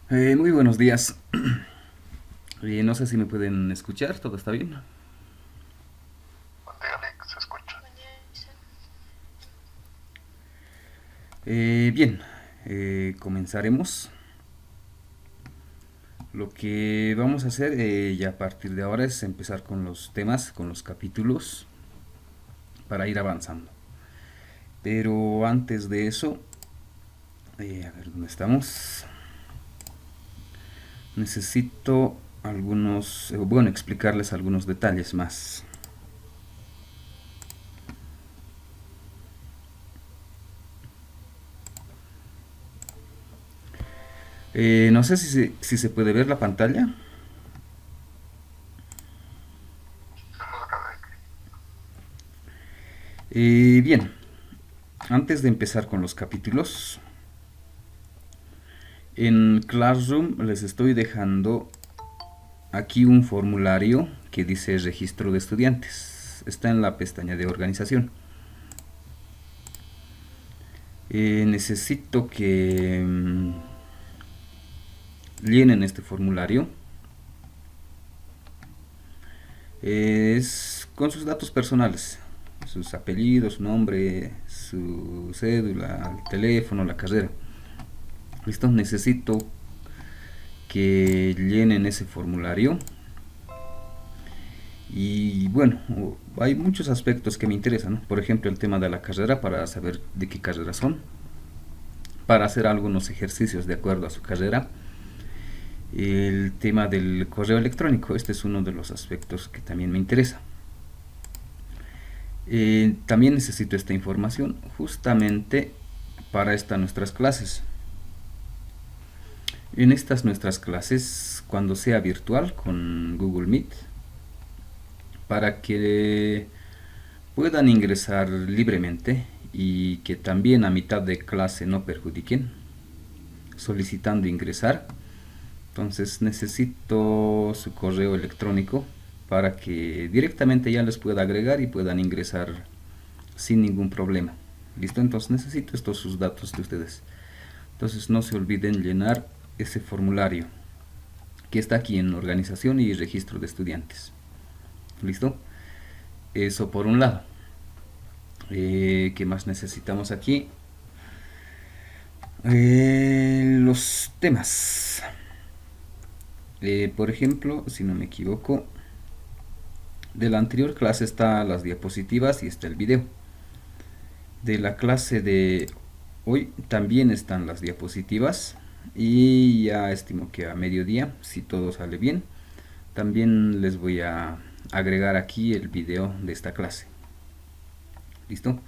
Muy buenos días. No sé si me pueden escuchar, ¿todo está bien? Alex, se escucha. Bien, comenzaremos. Lo que vamos a hacer ya a partir de ahora es empezar con los temas, con los capítulos, para ir avanzando. Pero antes de eso, a ver dónde estamos. Necesito bueno, explicarles algunos detalles más. No sé si se puede ver la pantalla. Bien, antes de empezar con los capítulos, en Classroom les estoy dejando aquí un formulario que dice registro de estudiantes. Está en la pestaña de organización. Necesito que llenen este formulario. Es con sus datos personales, sus apellidos, su nombre, su cédula, el teléfono, la carrera. Listo, necesito que llenen ese formulario. Y bueno, hay muchos aspectos que me interesan, ¿no? Por ejemplo, el tema de la carrera, para saber de qué carrera son, para hacer algunos ejercicios de acuerdo a su carrera. El tema del correo electrónico, este es uno de los aspectos que también me interesa. También necesito esta información justamente para estas nuestras clases. En estas nuestras clases, cuando sea virtual con Google Meet, para que puedan ingresar libremente y que también a mitad de clase no perjudiquen solicitando ingresar. Entonces necesito su correo electrónico para que directamente ya les pueda agregar y puedan ingresar sin ningún problema. ¿Listo? Entonces necesito estos sus datos de ustedes. Entonces no se olviden llenar ese formulario que está aquí en organización y registro de estudiantes. ¿Listo? Eso por un lado. ¿Qué más necesitamos aquí? Los temas. Por ejemplo, si no me equivoco, de la anterior clase están las diapositivas y está el video. De la clase de hoy también están las diapositivas y ya estimo que a mediodía, si todo sale bien, también les voy a agregar aquí el video de esta clase. ¿Listo?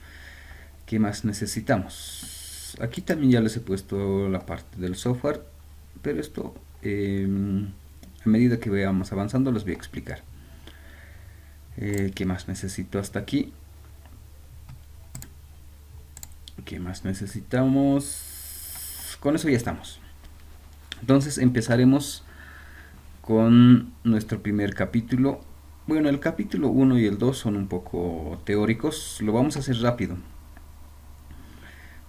¿Qué más necesitamos? Aquí también ya les he puesto la parte del software, pero esto a medida que vayamos avanzando les voy a explicar. ¿Qué más necesito hasta aquí? ¿Qué más necesitamos? Con eso ya estamos. Entonces empezaremos con nuestro primer capítulo. Bueno, el capítulo uno y el 2 son un poco teóricos, lo vamos a hacer rápido.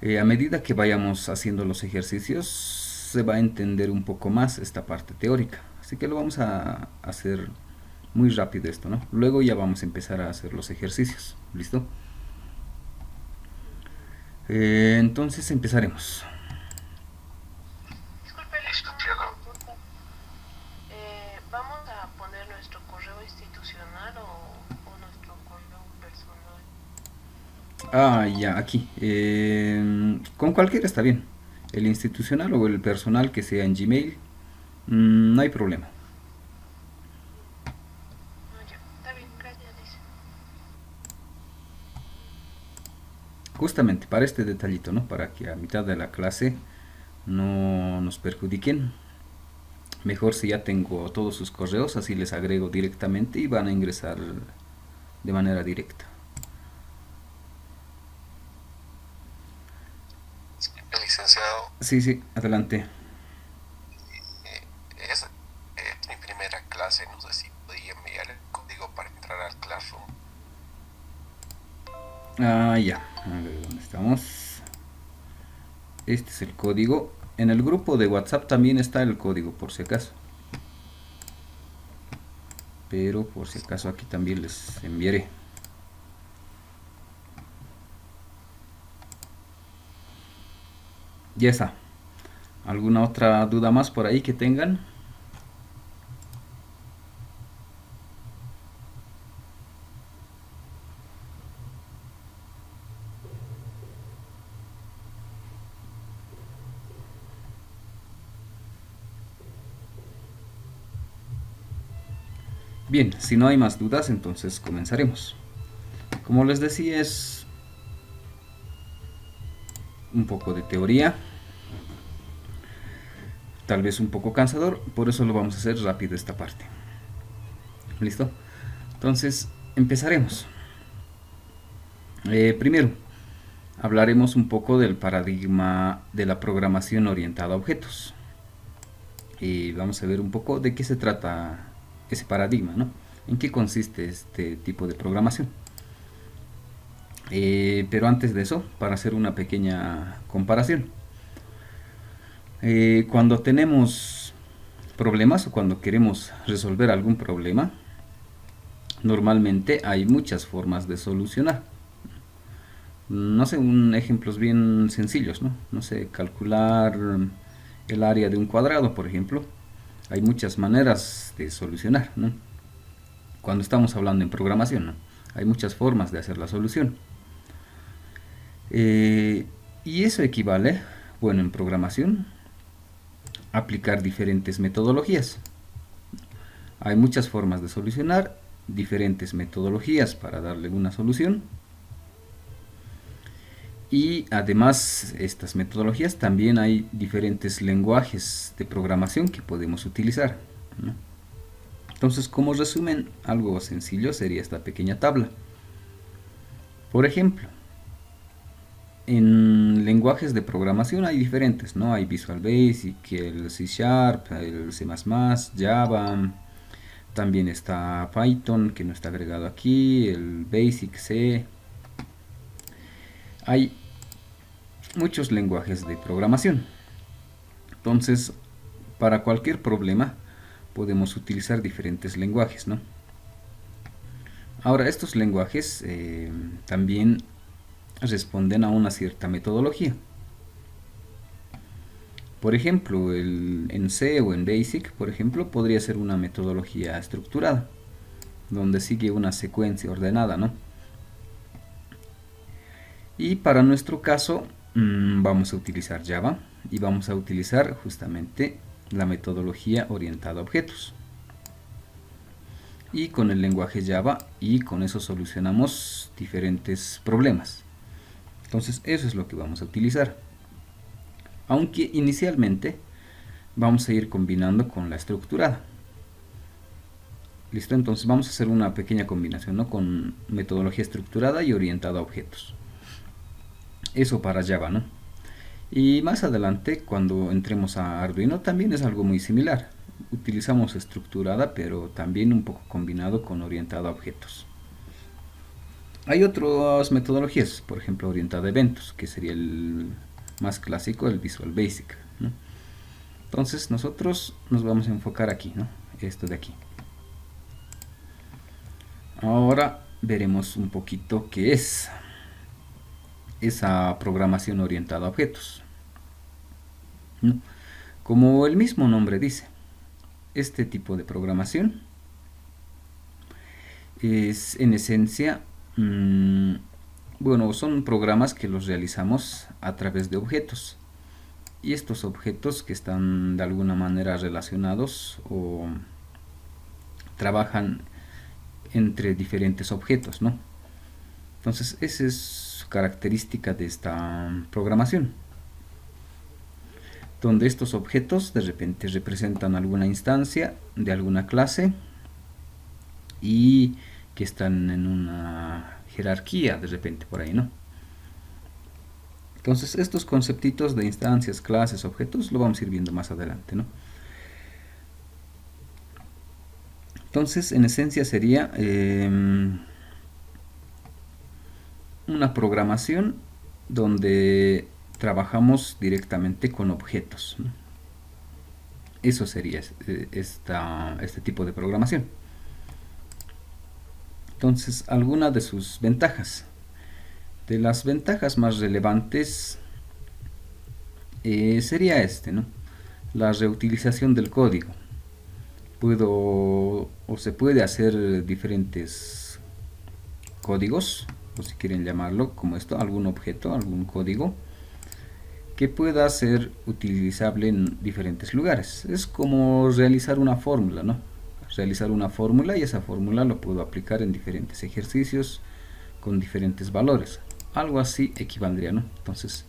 A medida que vayamos haciendo los ejercicios, se va a entender un poco más esta parte teórica. Así que lo vamos a hacer muy rápido esto, ¿no? Luego ya vamos a empezar a hacer los ejercicios. ¿Listo? Entonces empezaremos. Disculpe, Alex, una consulta. ¿Vamos a poner nuestro correo institucional o nuestro correo personal? Ah, ya, aquí. Con cualquiera está bien. El institucional o el personal que sea en Gmail, no hay problema. No, ya. Está bien, gracias, dice. Justamente para este detallito, ¿no? Para que a mitad de la clase no nos perjudiquen. Mejor si ya tengo todos sus correos, así les agrego directamente y van a ingresar de manera directa. Licenciado, Sí, sí, adelante. es mi primera clase. No sé si podía enviar el código para entrar al Classroom. Ah, ya. A ver, ¿dónde estamos? Este es el código. En el grupo de WhatsApp también está el código por si acaso. Pero por si acaso aquí también les enviaré. Ya está. ¿Alguna otra duda más por ahí que tengan? Bien, si no hay más dudas, entonces comenzaremos. Como les decía, es un poco de teoría, tal vez un poco cansador, por eso lo vamos a hacer rápido esta parte. ¿Listo? Entonces, empezaremos. Primero, hablaremos un poco del paradigma de la programación orientada a objetos. Y vamos a ver un poco de qué se trata ese paradigma, ¿no? En qué consiste este tipo de programación. Pero antes de eso, para hacer una pequeña comparación. Cuando tenemos problemas o cuando queremos resolver algún problema, normalmente hay muchas formas de solucionar. No sé, ejemplos bien sencillos, ¿no? No sé, calcular el área de un cuadrado, por ejemplo. Hay muchas maneras de solucionar, ¿no? Cuando estamos hablando en programación, ¿no? Hay muchas formas de hacer la solución. Y eso equivale, bueno, en programación, a aplicar diferentes metodologías. Hay muchas formas de solucionar, diferentes metodologías para darle una solución. Y además, estas metodologías también hay diferentes lenguajes de programación que podemos utilizar, ¿no? Entonces, como resumen, algo sencillo sería esta pequeña tabla. Por ejemplo, en lenguajes de programación hay diferentes, ¿no? Hay Visual Basic, el C Sharp, el C++, Java, también está Python, que no está agregado aquí, el Basic C. Hay muchos lenguajes de programación. Entonces, para cualquier problema podemos utilizar diferentes lenguajes, ¿no? Ahora, estos lenguajes también responden a una cierta metodología. Por ejemplo, en C o en Basic, por ejemplo, podría ser una metodología estructurada, donde sigue una secuencia ordenada, ¿no? Y para nuestro caso, vamos a utilizar Java y vamos a utilizar justamente la metodología orientada a objetos. Y con el lenguaje Java y con eso solucionamos diferentes problemas. Entonces eso es lo que vamos a utilizar. Aunque inicialmente vamos a ir combinando con la estructurada. ¿Listo? Entonces vamos a hacer una pequeña combinación, ¿no? Con metodología estructurada y orientada a objetos. Eso para Java, ¿no? Y más adelante, cuando entremos a Arduino, también es algo muy similar. Utilizamos estructurada, pero también un poco combinado con orientada a objetos. Hay otras metodologías, por ejemplo, orientada a eventos, que sería el más clásico, el Visual Basic, ¿no? Entonces nosotros nos vamos a enfocar aquí, ¿no? Esto de aquí. Ahora veremos un poquito qué es esa programación orientada a objetos, ¿no? Como el mismo nombre dice, este tipo de programación es en esencia, bueno, son programas que los realizamos a través de objetos. Y estos objetos que están de alguna manera relacionados o trabajan entre diferentes objetos, ¿no? Entonces, esa es característica de esta programación, donde estos objetos de repente representan alguna instancia de alguna clase y que están en una jerarquía de repente por ahí, ¿no? Entonces estos conceptitos de instancias, clases, objetos lo vamos a ir viendo más adelante, ¿no? Entonces en esencia sería una programación donde trabajamos directamente con objetos, ¿no? Eso sería este tipo de programación. Entonces, algunas de sus ventajas. De las ventajas más relevantes sería ¿no? La reutilización del código. Se puede hacer diferentes códigos, o si quieren llamarlo como esto, algún objeto, algún código que pueda ser utilizable en diferentes lugares. Es como realizar una fórmula, ¿no? Realizar una fórmula, y esa fórmula lo puedo aplicar en diferentes ejercicios con diferentes valores. Algo así equivaldría, ¿no? Entonces,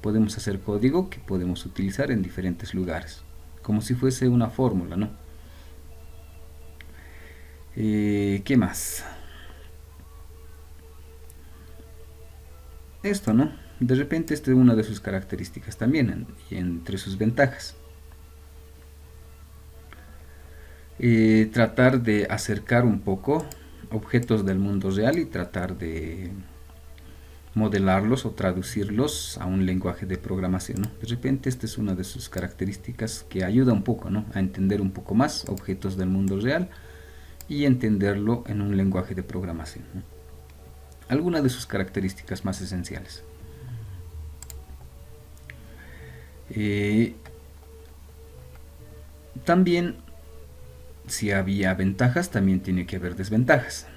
podemos hacer código que podemos utilizar en diferentes lugares, como si fuese una fórmula, ¿no? ¿Qué más? Esto, ¿no? De repente esta es una de sus características también, y entre sus ventajas. Tratar de acercar un poco objetos del mundo real y tratar de modelarlos o traducirlos a un lenguaje de programación, ¿no? De repente esta es una de sus características que ayuda un poco, ¿no? A entender un poco más objetos del mundo real y entenderlo en un lenguaje de programación, ¿no? Algunas de sus características más esenciales. También, si había ventajas, también tiene que haber desventajas.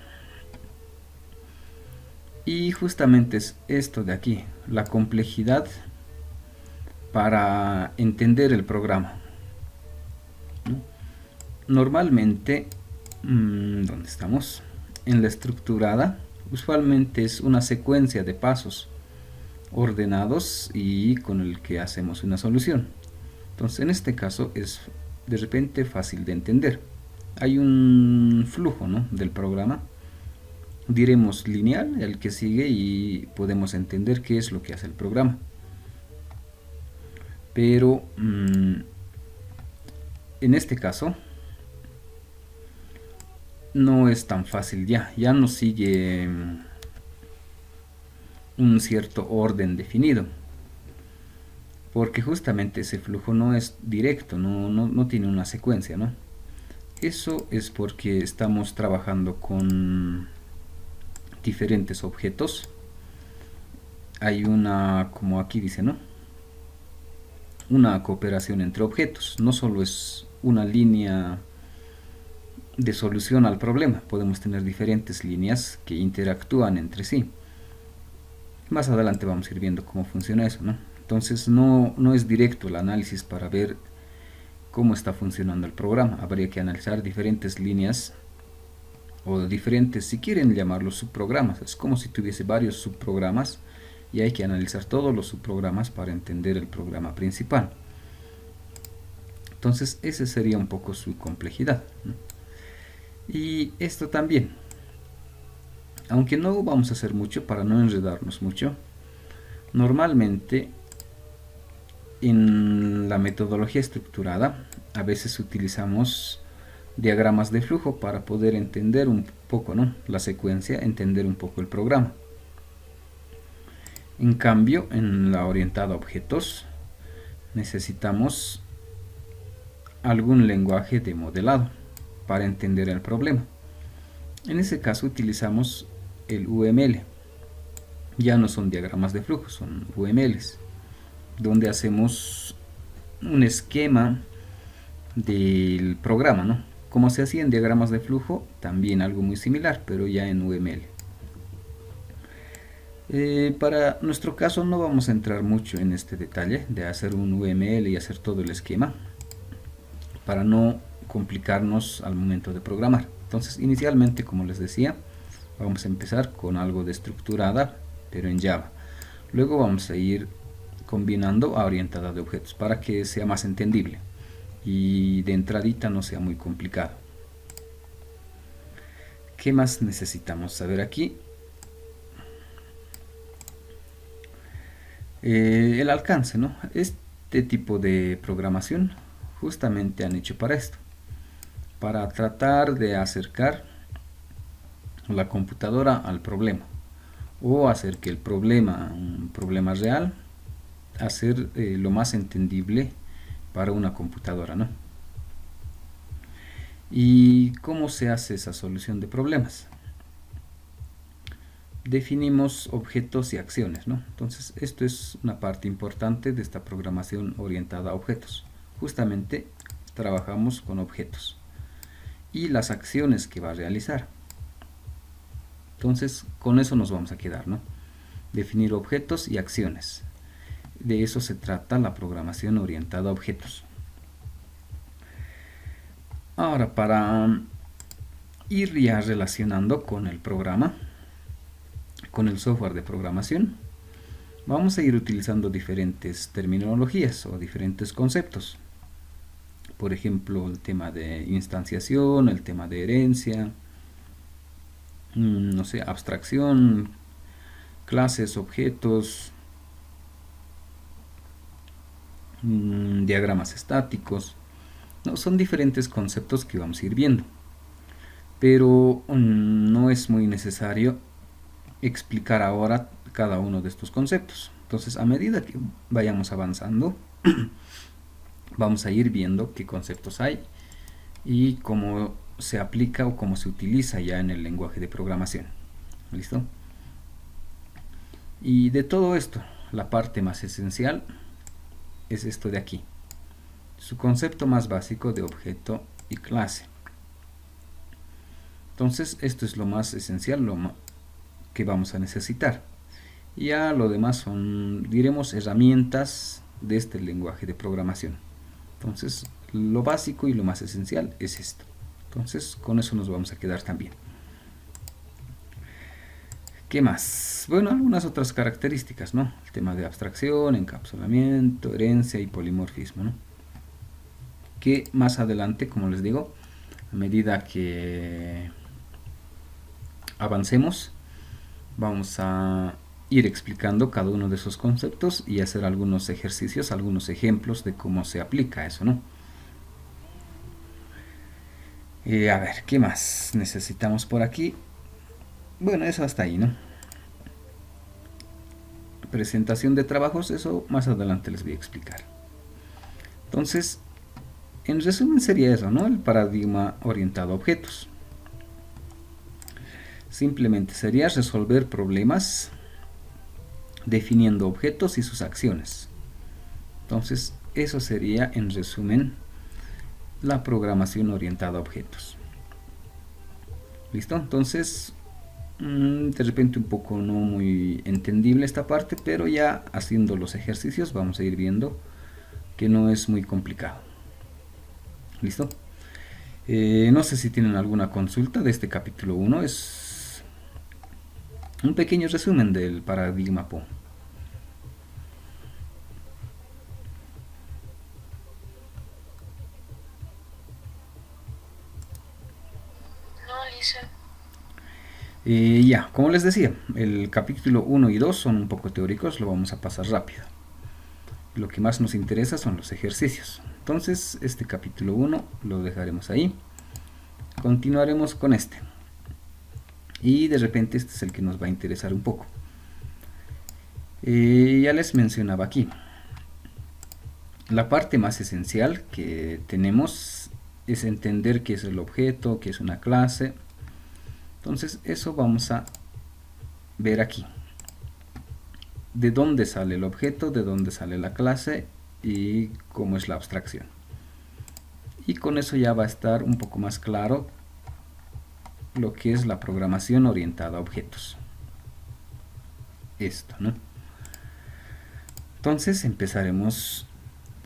Y justamente es esto de aquí, la complejidad para entender el programa, ¿no? Normalmente, ¿dónde estamos? En la estructurada, usualmente es una secuencia de pasos ordenados y con el que hacemos una solución. Entonces, en este caso es de repente fácil de entender. Hay un flujo, ¿no?, del programa, diremos lineal, el que sigue, y podemos entender qué es lo que hace el programa. Pero en este caso no es tan fácil, ya no sigue un cierto orden definido, porque justamente ese flujo no es directo, no tiene una secuencia, ¿no? Eso es porque estamos trabajando con diferentes objetos. Hay una, como aquí dice, ¿no?, una cooperación entre objetos. No solo es una línea de solución al problema, podemos tener diferentes líneas que interactúan entre sí. Más adelante vamos a ir viendo cómo funciona eso, ¿no? Entonces no es directo el análisis para ver cómo está funcionando el programa. Habría que analizar diferentes líneas o diferentes, si quieren llamarlos, subprogramas. Es como si tuviese varios subprogramas y hay que analizar todos los subprogramas para entender el programa principal. Entonces ese sería un poco su complejidad, ¿no? Y esto también, aunque no vamos a hacer mucho para no enredarnos mucho, normalmente en la metodología estructurada a veces utilizamos diagramas de flujo para poder entender un poco, ¿no?, la secuencia, entender un poco el programa. En cambio, en la orientada a objetos necesitamos algún lenguaje de modelado para entender el problema. En ese caso utilizamos el UML. Ya no son diagramas de flujo, son UMLs, donde hacemos un esquema del programa, ¿no? Como se hacía en diagramas de flujo, también algo muy similar, pero ya en UML. Para nuestro caso no vamos a entrar mucho en este detalle de hacer un UML y hacer todo el esquema, para no complicarnos al momento de programar. Entonces, inicialmente, como les decía, vamos a empezar con algo de estructurada, pero en Java. Luego vamos a ir combinando a orientada de objetos para que sea más entendible y de entradita no sea muy complicado. ¿Qué más necesitamos saber aquí? El alcance, ¿no? Este tipo de programación justamente han hecho para esto, para tratar de acercar la computadora al problema, o hacer que el problema, un problema real, hacer lo más entendible para una computadora, ¿no? ¿Y cómo se hace esa solución de problemas? Definimos objetos y acciones, ¿no? Entonces, esto es una parte importante de esta programación orientada a objetos. Justamente trabajamos con objetos y las acciones que va a realizar. Entonces, con eso nos vamos a quedar, ¿no? Definir objetos y acciones. De eso se trata la programación orientada a objetos. Ahora, para ir ya relacionando con el programa, con el software de programación, vamos a ir utilizando diferentes terminologías o diferentes conceptos. Por ejemplo, el tema de instanciación, el tema de herencia, no sé, abstracción, clases, objetos, diagramas estáticos. No, son diferentes conceptos que vamos a ir viendo, pero no es muy necesario explicar ahora cada uno de estos conceptos. Entonces, a medida que vayamos avanzando, vamos a ir viendo qué conceptos hay y cómo se aplica o cómo se utiliza ya en el lenguaje de programación. ¿Listo? Y de todo esto, la parte más esencial es esto de aquí. Su concepto más básico de objeto y clase. Entonces, esto es lo más esencial, que vamos a necesitar. Ya lo demás son, diremos, herramientas de este lenguaje de programación. Entonces, lo básico y lo más esencial es esto. Entonces, con eso nos vamos a quedar también. ¿Qué más? Bueno, algunas otras características, ¿no? El tema de abstracción, encapsulamiento, herencia y polimorfismo, ¿no? Que más adelante, como les digo, a medida que avancemos, vamos a ir explicando cada uno de esos conceptos y hacer algunos ejercicios, algunos ejemplos de cómo se aplica eso, ¿no? A ver, ¿qué más necesitamos por aquí? Bueno, eso hasta ahí, ¿no? Presentación de trabajos, eso más adelante les voy a explicar. Entonces, en resumen sería eso, ¿no? El paradigma orientado a objetos. Simplemente sería resolver problemas definiendo objetos y sus acciones. Entonces, eso sería en resumen la programación orientada a objetos. ¿Listo? Entonces, de repente un poco no muy entendible esta parte, pero ya haciendo los ejercicios vamos a ir viendo que no es muy complicado. ¿Listo? No sé si tienen alguna consulta de este capítulo 1. Es un pequeño resumen del paradigma PO. Ya, como les decía, el capítulo 1 y 2 son un poco teóricos, lo vamos a pasar rápido. Lo que más nos interesa son los ejercicios. Entonces, este capítulo 1 lo dejaremos ahí. Continuaremos con este. Y de repente este es el que nos va a interesar un poco. Ya les mencionaba aquí. La parte más esencial que tenemos es entender qué es el objeto, qué es una clase. Entonces, eso vamos a ver aquí. De dónde sale el objeto, de dónde sale la clase y cómo es la abstracción. Y con eso ya va a estar un poco más claro lo que es la programación orientada a objetos. Esto, ¿no? Entonces empezaremos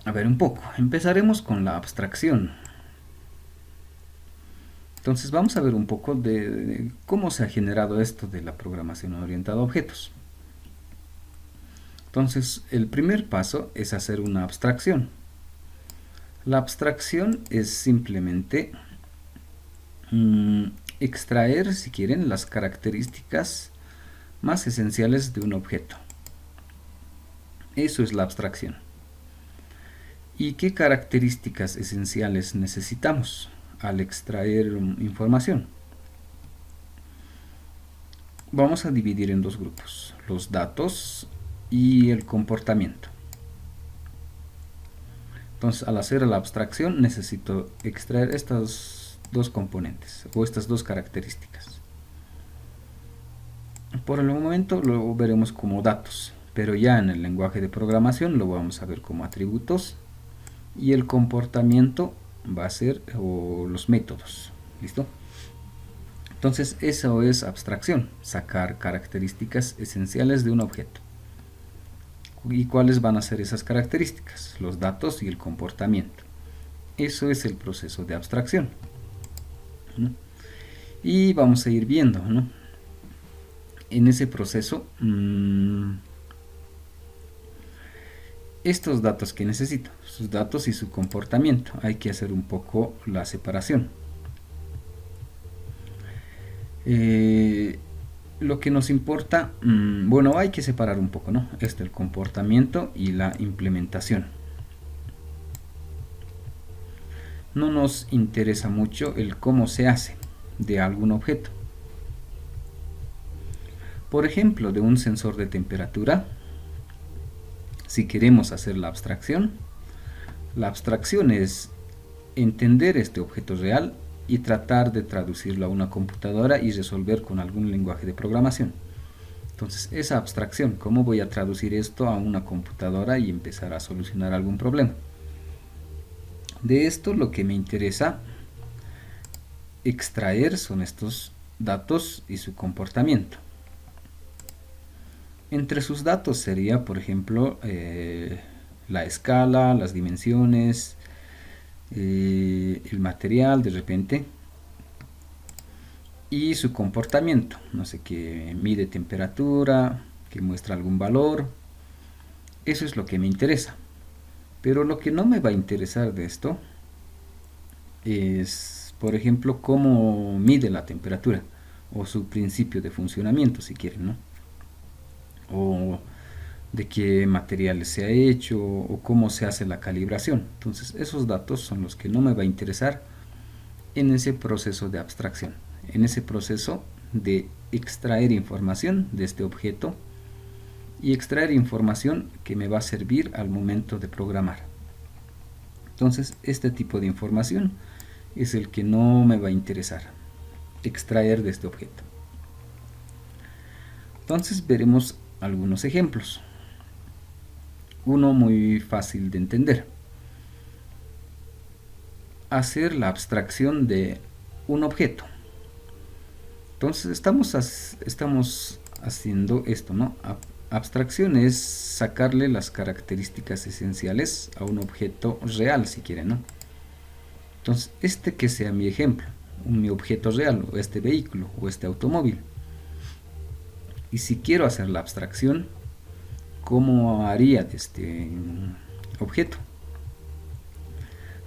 a ver un poco. Empezaremos con la abstracción. Entonces vamos a ver un poco de cómo se ha generado esto de la programación orientada a objetos. Entonces el primer paso es hacer una abstracción. La abstracción es simplemente extraer, si quieren, las características más esenciales de un objeto. Eso es la abstracción. ¿Y qué características esenciales necesitamos al extraer información? Vamos a dividir en dos grupos, los datos y el comportamiento. Entonces, al hacer la abstracción necesito extraer estas dos componentes o estas dos características. Por el momento lo veremos como datos, pero ya en el lenguaje de programación lo vamos a ver como atributos, y el comportamiento va a ser o los métodos. ¿Listo? Entonces eso es abstracción, sacar características esenciales de un objeto. ¿Y cuáles van a ser esas características? Los datos y el comportamiento. Eso es el proceso de abstracción, ¿no? Y vamos a ir viendo, ¿no? En ese proceso, estos datos que necesito, sus datos y su comportamiento, hay que hacer un poco la separación. Lo que nos importa, bueno, hay que separar un poco, ¿no? El comportamiento y la implementación. No nos interesa mucho el cómo se hace de algún objeto. Por ejemplo, de un sensor de temperatura, si queremos hacer la abstracción es entender este objeto real y tratar de traducirlo a una computadora y resolver con algún lenguaje de programación. Entonces, esa abstracción, ¿cómo voy a traducir esto a una computadora y empezar a solucionar algún problema? De esto lo que me interesa extraer son estos datos y su comportamiento. Entre sus datos sería, por ejemplo, la escala, las dimensiones, el material de repente, y su comportamiento, no sé, que mide temperatura, que muestra algún valor. Eso es lo que me interesa. Pero lo que no me va a interesar de esto es, por ejemplo, cómo mide la temperatura o su principio de funcionamiento, si quieren, ¿no? O de qué materiales se ha hecho o cómo se hace la calibración. Entonces, esos datos son los que no me va a interesar en ese proceso de abstracción, en ese proceso de extraer información de este objeto y extraer información que me va a servir al momento de programar. Entonces, este tipo de información es el que no me va a interesar extraer de este objeto. Entonces, veremos algunos ejemplos. Uno muy fácil de entender: hacer la abstracción de un objeto. Entonces estamos haciendo esto, ¿no? Abstracción es sacarle las características esenciales a un objeto real, si quieren, ¿no? Entonces, que sea mi ejemplo, mi objeto real, o este vehículo, o este automóvil. Y si quiero hacer la abstracción, ¿cómo haría de este objeto?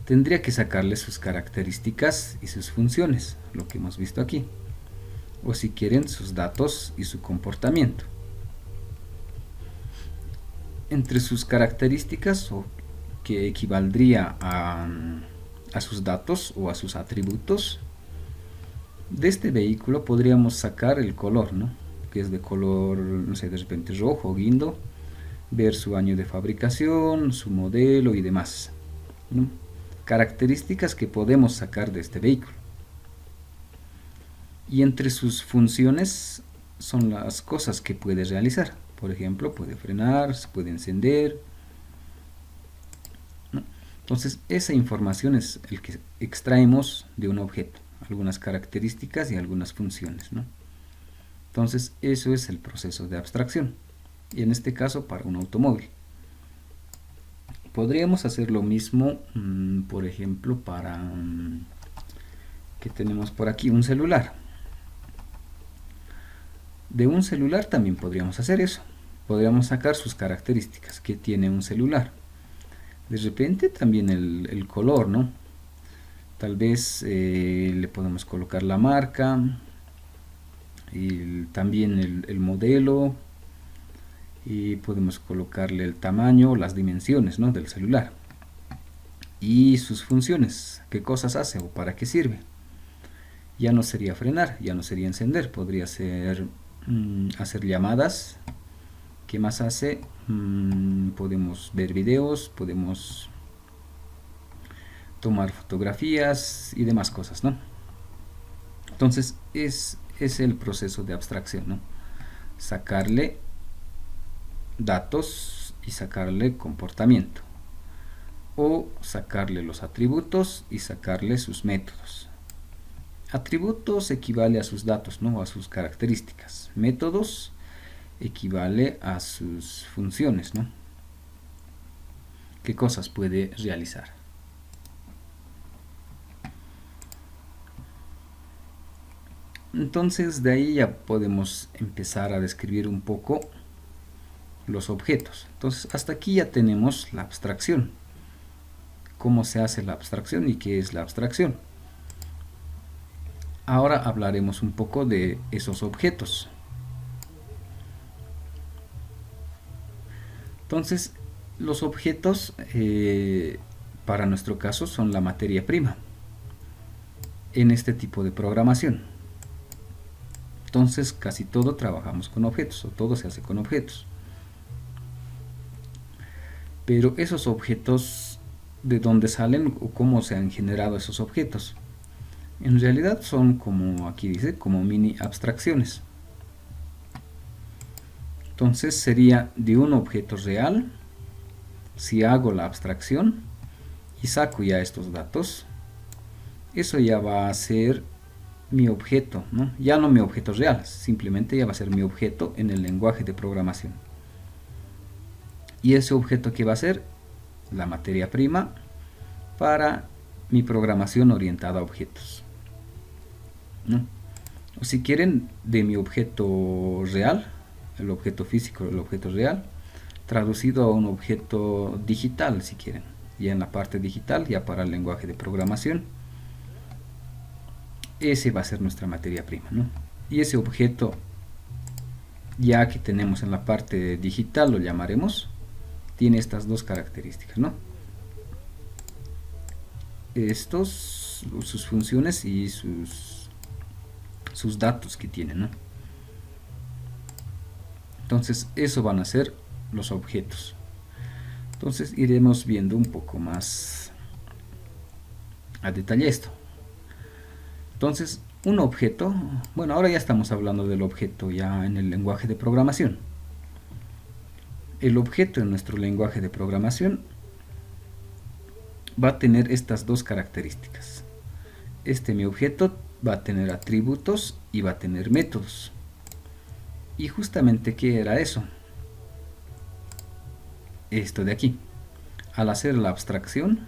Tendría que sacarle sus características y sus funciones, lo que hemos visto aquí. O si quieren, sus datos y su comportamiento. Entre sus características, o que equivaldría a sus datos o a sus atributos, de este vehículo podríamos sacar el color, ¿no? Que es de color, no sé, de repente rojo, guindo, ver su año de fabricación, su modelo y demás, ¿no? Características que podemos sacar de este vehículo. Y entre sus funciones son las cosas que puede realizar. Por ejemplo, puede frenar, se puede encender, ¿no? Entonces, esa información es el que extraemos de un objeto, algunas características y algunas funciones, ¿no? Entonces, eso es el proceso de abstracción. Y en este caso, para un automóvil. Podríamos hacer lo mismo, por ejemplo, para que tenemos por aquí un celular. De un celular también podríamos hacer eso. Podríamos sacar sus características que tiene un celular. De repente también el color, ¿no? Tal vez le podemos colocar la marca, y también el modelo, y podemos colocarle el tamaño, las dimensiones, ¿no?, del celular, y sus funciones, qué cosas hace o para qué sirve. Ya no sería frenar, ya no sería encender, podría ser hacer llamadas. ¿Qué más hace? Podemos ver videos, podemos tomar fotografías y demás cosas, ¿no? Entonces es el proceso de abstracción, ¿no? Sacarle datos y sacarle comportamiento, o sacarle los atributos y sacarle sus métodos. Atributos equivale a sus datos, ¿no? A sus características. Métodos equivale a sus funciones, ¿no? ¿Qué cosas puede realizar? Entonces de ahí ya podemos empezar a describir un poco los objetos. Entonces hasta aquí ya tenemos la abstracción. Cómo se hace la abstracción y qué es la abstracción. Ahora hablaremos un poco de esos objetos. Entonces los objetos para nuestro caso son la materia prima en este tipo de programación. Entonces casi todo trabajamos con objetos, o todo se hace con objetos. Pero esos objetos, ¿de dónde salen o cómo se han generado esos objetos? En realidad son, como aquí dice, como mini abstracciones. Entonces sería de un objeto real, si hago la abstracción y saco ya estos datos, eso ya va a ser mi objeto, ¿no? Ya no mi objeto real, simplemente ya va a ser mi objeto en el lenguaje de programación. Y ese objeto que va a ser la materia prima para mi programación orientada a objetos, ¿no? O si quieren, de mi objeto real, el objeto físico, el objeto real, traducido a un objeto digital, si quieren, ya en la parte digital, ya para el lenguaje de programación. Ese va a ser nuestra materia prima, ¿no? Y ese objeto, ya que tenemos en la parte digital, lo llamaremos, tiene estas dos características, ¿no? Estos, sus funciones y sus datos que tiene, ¿no? Entonces eso van a ser los objetos. Entonces iremos viendo un poco más a detalle esto. Entonces un objeto, bueno, ahora ya estamos hablando del objeto ya en el lenguaje de programación. El objeto en nuestro lenguaje de programación va a tener estas dos características. Mi objeto va a tener atributos y va a tener métodos. Y justamente, ¿qué era eso? Esto de aquí. Al hacer la abstracción,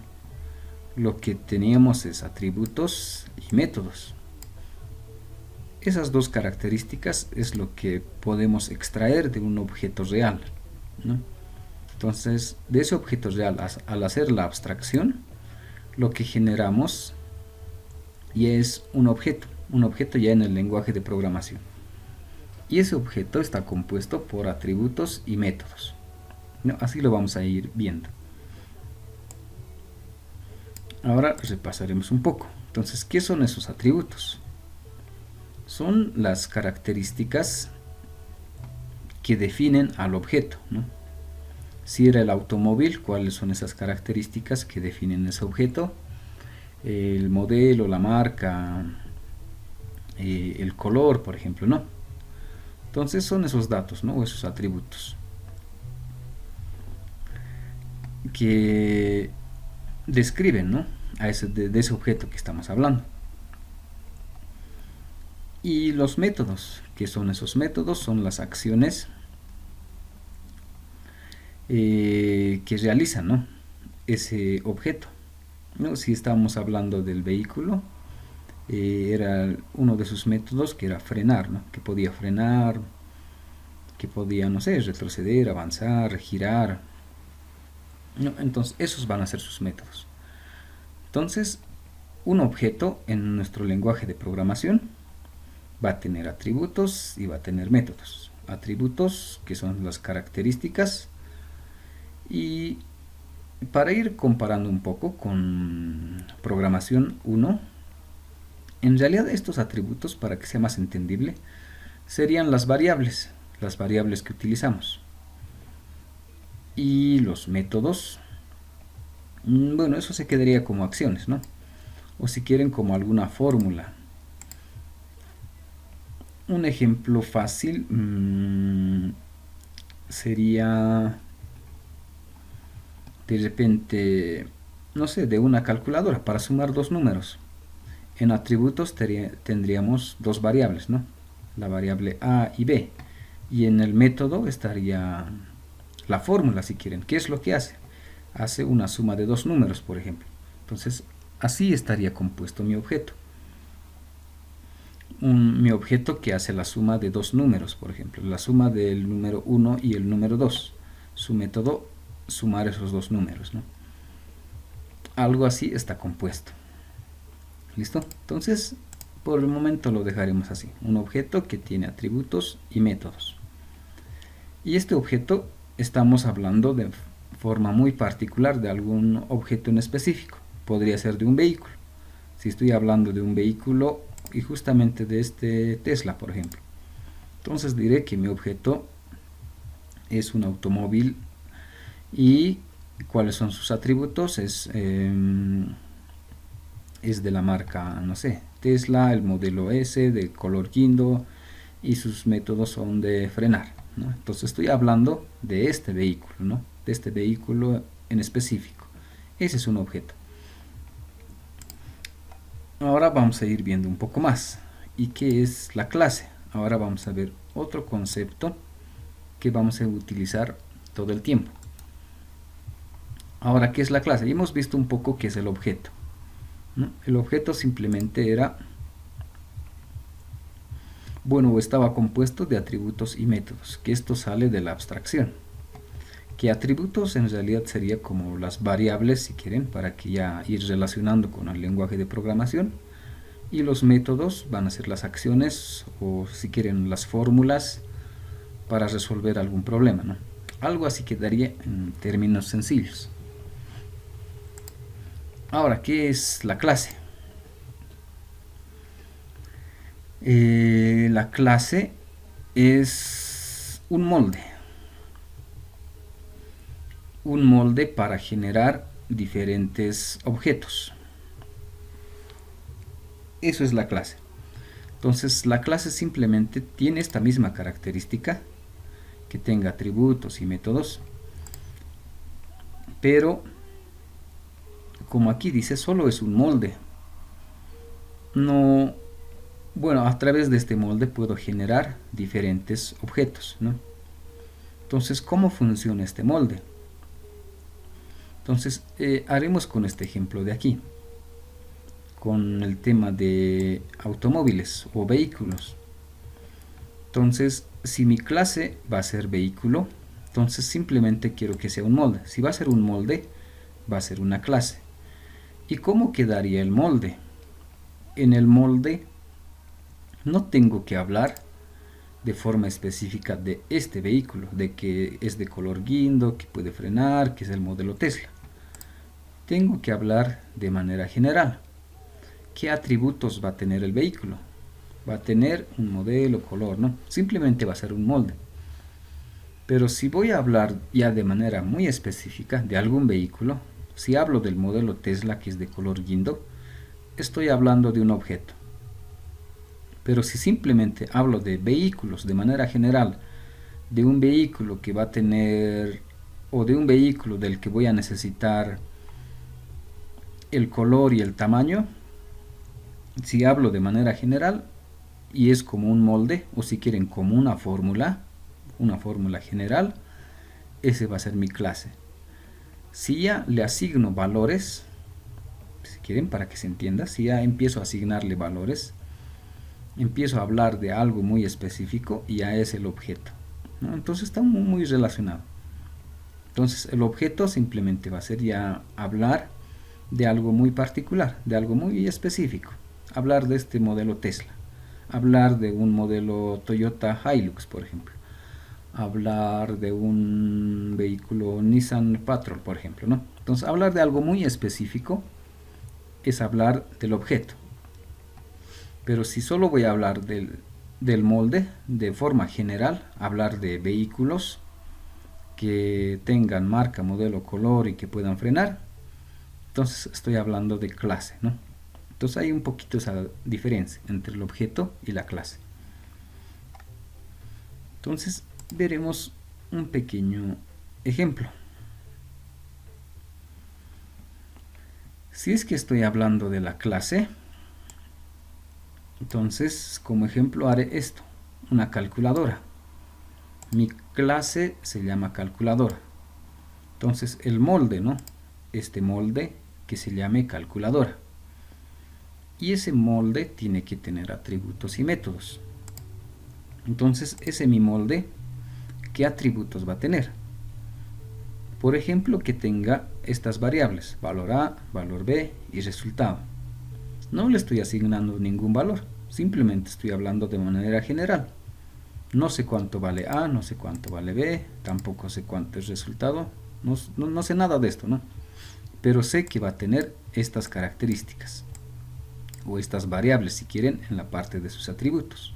lo que teníamos es atributos y métodos. Esas dos características es lo que podemos extraer de un objeto real, ¿no? Entonces, de ese objeto real, al hacer la abstracción, lo que generamos y es un objeto ya en el lenguaje de programación. Y ese objeto está compuesto por atributos y métodos, ¿no? Así lo vamos a ir viendo. Ahora repasaremos un poco. Entonces, ¿qué son esos atributos? Son las características que definen al objeto, ¿no? Si era el automóvil, ¿cuáles son esas características que definen ese objeto? El modelo, la marca, el color, por ejemplo, ¿no? Entonces son esos datos, ¿no? O esos atributos que describen, ¿no? De ese objeto que estamos hablando. Y los métodos, ¿qué son esos métodos? Son las acciones que realizan, ¿no? Ese objeto, ¿no? Si estábamos hablando del vehículo, era uno de sus métodos que era frenar, ¿no? Que podía frenar, que podía, no sé, retroceder, avanzar, girar, ¿no? Entonces esos van a ser sus métodos. Entonces un objeto en nuestro lenguaje de programación va a tener atributos y va a tener métodos. Atributos, que son las características, y para ir comparando un poco con programación 1, en realidad estos atributos, para que sea más entendible, serían las variables que utilizamos. Y los métodos Bueno, eso se quedaría como acciones, ¿no? O si quieren como alguna fórmula. Un ejemplo fácil sería de repente, no sé, de una calculadora para sumar dos números. En atributos tendríamos dos variables, ¿no? La variable A y B. Y en el método estaría la fórmula, si quieren. ¿Qué es lo que hace? Hace una suma de dos números, por ejemplo. Entonces, así estaría compuesto mi objeto. Mi objeto que hace la suma de dos números, por ejemplo. La suma del número 1 y el número 2. Su método, sumar esos dos números, ¿no? Algo así está compuesto. ¿Listo? Entonces, por el momento lo dejaremos así. Un objeto que tiene atributos y métodos. Y este objeto estamos hablando de forma muy particular de algún objeto en específico. Podría ser de un vehículo. Si estoy hablando de un vehículo y justamente de este Tesla, por ejemplo. Entonces diré que mi objeto es un automóvil y cuáles son sus atributos. Es de la marca, no sé, Tesla, el modelo S, de color guindo, y sus métodos son de frenar, ¿no? Entonces estoy hablando de este vehículo, ¿no? De este vehículo en específico. Ese es un objeto. Ahora vamos a ir viendo un poco más. ¿Y qué es la clase? Ahora vamos a ver otro concepto que vamos a utilizar todo el tiempo. Ahora, ¿qué es la clase? Ya hemos visto un poco qué es el objeto, ¿no? El objeto simplemente era, bueno, estaba compuesto de atributos y métodos, que esto sale de la abstracción. Que atributos en realidad sería como las variables, si quieren, para que ya ir relacionando con el lenguaje de programación. Y los métodos van a ser las acciones o, si quieren, las fórmulas para resolver algún problema, ¿no? Algo así quedaría en términos sencillos. Ahora, ¿qué es la clase? La clase es un molde para generar diferentes objetos. Eso es la clase. Entonces la clase simplemente tiene esta misma característica, que tenga atributos y métodos, pero como aquí dice, solo es un molde. No, bueno, a través de este molde puedo generar diferentes objetos, ¿no? Entonces, ¿cómo funciona este molde? Entonces, haremos con este ejemplo de aquí, con el tema de automóviles o vehículos. Entonces, si mi clase va a ser vehículo, entonces simplemente quiero que sea un molde. Si va a ser un molde, va a ser una clase. ¿Y cómo quedaría el molde? En el molde no tengo que hablar de forma específica de este vehículo, de que es de color guindo, que puede frenar, que es el modelo Tesla. Tengo que hablar de manera general. ¿Qué atributos va a tener el vehículo? Va a tener un modelo, color, ¿no? Simplemente va a ser un molde. Pero si voy a hablar ya de manera muy específica de algún vehículo, si hablo del modelo Tesla que es de color guindo, estoy hablando de un objeto. Pero si simplemente hablo de vehículos de manera general, de un vehículo que va a tener, o de un vehículo del que voy a necesitar el color y el tamaño, si hablo de manera general y es como un molde, o si quieren como una fórmula general, ese va a ser mi clase. Si ya le asigno valores, si quieren, para que se entienda, si ya empiezo a asignarle valores, empiezo a hablar de algo muy específico y ya es el objeto, ¿no? Entonces está muy relacionado. Entonces el objeto simplemente va a ser ya hablar de algo muy particular, de algo muy específico. Hablar de este modelo Tesla, hablar de un modelo Toyota Hilux, por ejemplo, hablar de un vehículo Nissan Patrol, por ejemplo, ¿no? Entonces hablar de algo muy específico es hablar del objeto. Pero si solo voy a hablar del molde de forma general, hablar de vehículos que tengan marca, modelo, color y que puedan frenar, Entonces estoy hablando de clase, ¿no? Entonces hay un poquito esa diferencia entre el objeto y la clase. Entonces veremos un pequeño ejemplo. Si es que estoy hablando de la clase, entonces como ejemplo haré esto, una calculadora. Mi clase se llama calculadora. Entonces el molde, ¿no? Este molde que se llame calculadora. Y ese molde tiene que tener atributos y métodos. Entonces ese mi molde, ¿qué atributos va a tener? Por ejemplo, que tenga estas variables, valor A, valor B y resultado. No le estoy asignando ningún valor, simplemente estoy hablando de manera general. No sé cuánto vale A, no sé cuánto vale B, tampoco sé cuánto es resultado, no sé nada de esto, ¿no? Pero sé que va a tener estas características, o estas variables si quieren, en la parte de sus atributos.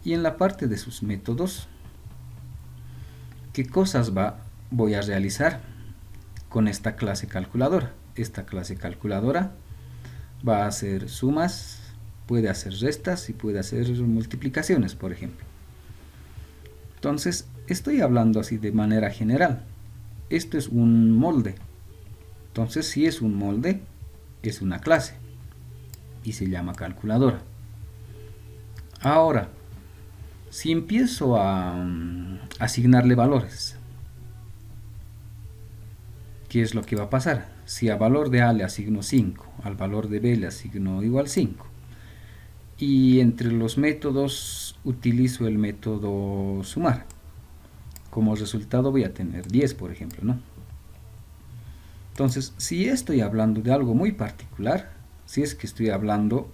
Y en la parte de sus métodos, ¿qué cosas voy a realizar con esta clase calculadora? Esta clase calculadora va a hacer sumas, puede hacer restas y puede hacer multiplicaciones, por ejemplo. Entonces, estoy hablando así de manera general. Esto es un molde. Entonces, si es un molde, es una clase y se llama calculadora. Ahora, si empiezo a asignarle valores, ¿qué es lo que va a pasar? Si a valor de A le asigno 5, al valor de B le asigno igual 5, y entre los métodos utilizo el método sumar, como resultado voy a tener 10, por ejemplo, ¿no? Entonces, si estoy hablando de algo muy particular, si es que estoy hablando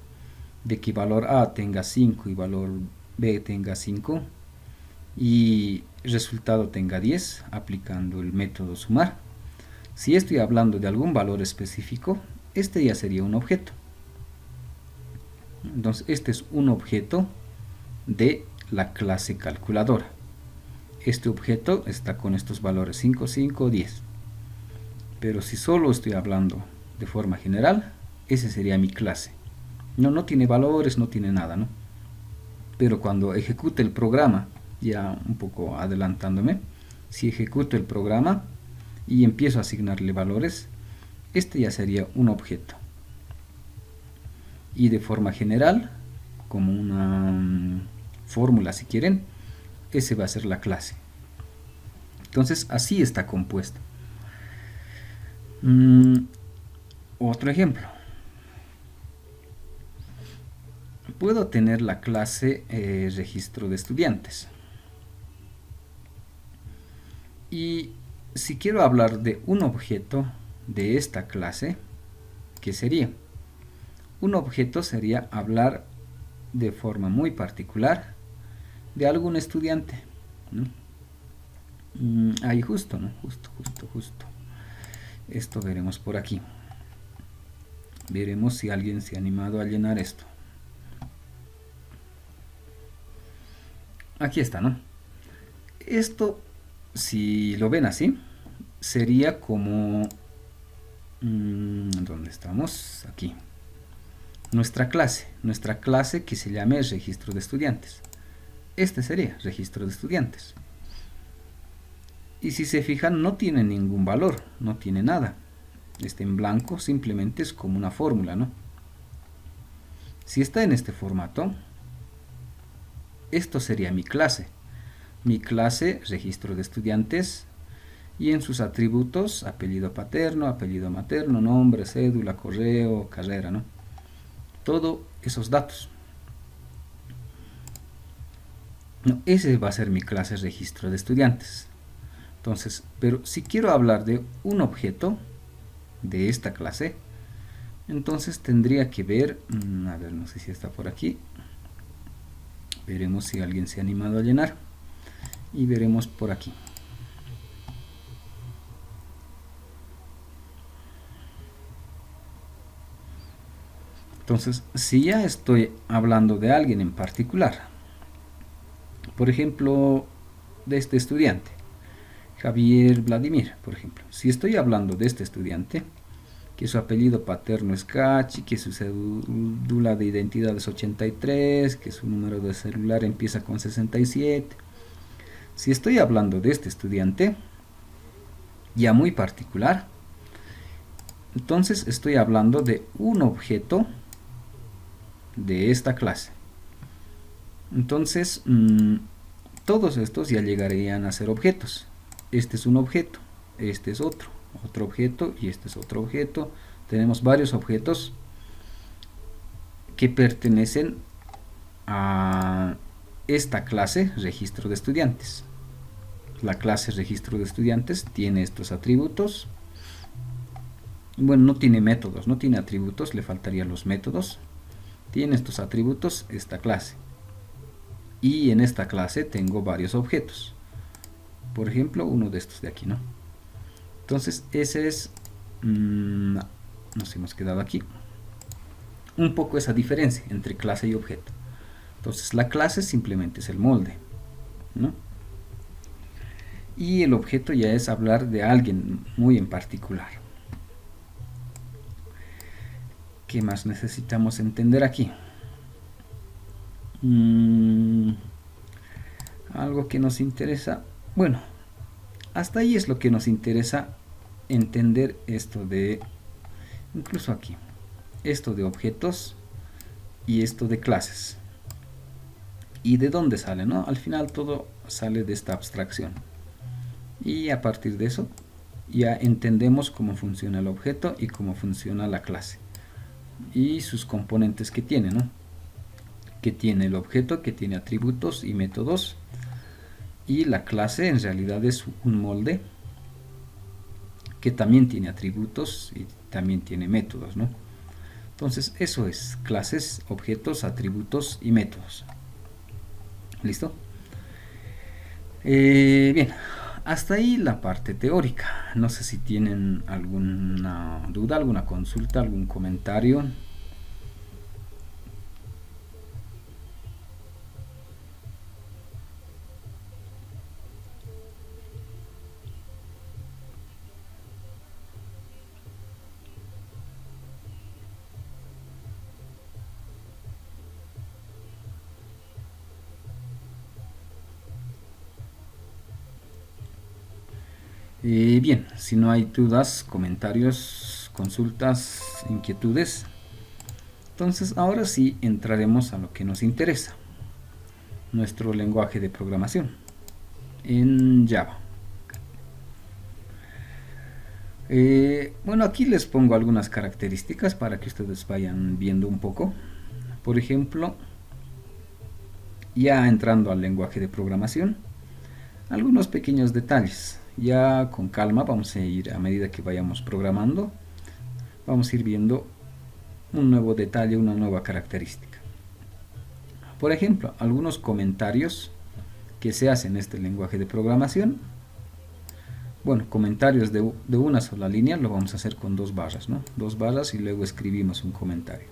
de que valor A tenga 5 y valor B tenga 5 y resultado tenga 10, aplicando el método sumar, si estoy hablando de algún valor específico, este ya sería un objeto. Entonces, este es un objeto de la clase calculadora. Este objeto está con estos valores 5, 5, 10. Pero si solo estoy hablando de forma general, ese sería mi clase. No tiene valores, no tiene nada, ¿no? Pero cuando ejecute el programa, ya un poco adelantándome, si ejecuto el programa y empiezo a asignarle valores, este ya sería un objeto. Y de forma general, como una fórmula si quieren, ese va a ser la clase. Entonces así está compuesto. Otro ejemplo. Puedo tener la clase registro de estudiantes. Y si quiero hablar de un objeto de esta clase, ¿qué sería? Un objeto sería hablar de forma muy particular de algún estudiante, ¿no? Ahí justo, ¿no? Justo. Esto veremos por aquí. Veremos si alguien se ha animado a llenar esto. Aquí está, ¿no? Esto, si lo ven así, sería como... ¿dónde estamos? Aquí. Nuestra clase que se llame registro de estudiantes. Este sería registro de estudiantes. Y si se fijan, no tiene ningún valor, no tiene nada. Este en blanco simplemente es como una fórmula, ¿no? Si está en este formato, esto sería mi clase. Mi clase, registro de estudiantes, y en sus atributos, apellido paterno, apellido materno, nombre, cédula, correo, carrera, ¿no? Todos esos datos. No, ese va a ser mi clase registro de estudiantes. Entonces, pero si quiero hablar de un objeto de esta clase, entonces tendría que ver, a ver, no sé si está por aquí. Veremos si alguien se ha animado a llenar. Y veremos por aquí. Entonces, si ya estoy hablando de alguien en particular, por ejemplo, de este estudiante, Javier Vladimir, por ejemplo. Si estoy hablando de este estudiante, que su apellido paterno es Cachi, que su cédula de identidad es 83, que su número de celular empieza con 67. Si estoy hablando de este estudiante, ya muy particular, entonces estoy hablando de un objeto de esta clase. Entonces, todos estos ya llegarían a ser objetos. Este es un objeto, este es otro objeto y este es otro objeto. Tenemos varios objetos que pertenecen a esta clase registro de estudiantes. La clase registro de estudiantes tiene estos atributos. Bueno, no tiene métodos, no tiene atributos, le faltarían los métodos. Tiene estos atributos esta clase. Y en esta clase tengo varios objetos. Por ejemplo, uno de estos de aquí, ¿no? Entonces, ese es... nos hemos quedado aquí. Un poco esa diferencia entre clase y objeto. Entonces, la clase simplemente es el molde, ¿no? Y el objeto ya es hablar de alguien muy en particular. ¿Qué más necesitamos entender aquí? Algo que nos interesa. Bueno, hasta ahí es lo que nos interesa entender esto de, incluso aquí, esto de objetos y esto de clases. ¿Y de dónde sale, no? Al final todo sale de esta abstracción. Y a partir de eso ya entendemos cómo funciona el objeto y cómo funciona la clase. Y sus componentes que tiene, ¿no? Que tiene el objeto, que tiene atributos y métodos. Y la clase en realidad es un molde que también tiene atributos y también tiene métodos, ¿no? Entonces eso es clases, objetos, atributos y métodos. ¿Listo? Bien, hasta ahí la parte teórica. No sé si tienen alguna duda, alguna consulta, algún comentario. Bien, si no hay dudas, comentarios, consultas, inquietudes, entonces ahora sí entraremos a lo que nos interesa, nuestro lenguaje de programación en Java. Bueno, aquí les pongo algunas características para que ustedes vayan viendo un poco. Por ejemplo, ya entrando al lenguaje de programación, algunos pequeños detalles. Ya con calma vamos a ir, a medida que vayamos programando, vamos a ir viendo un nuevo detalle, una nueva característica. Por ejemplo, algunos comentarios que se hacen en este lenguaje de programación. Bueno, comentarios de una sola línea lo vamos a hacer con dos barras, ¿no? Dos barras y luego escribimos un comentario.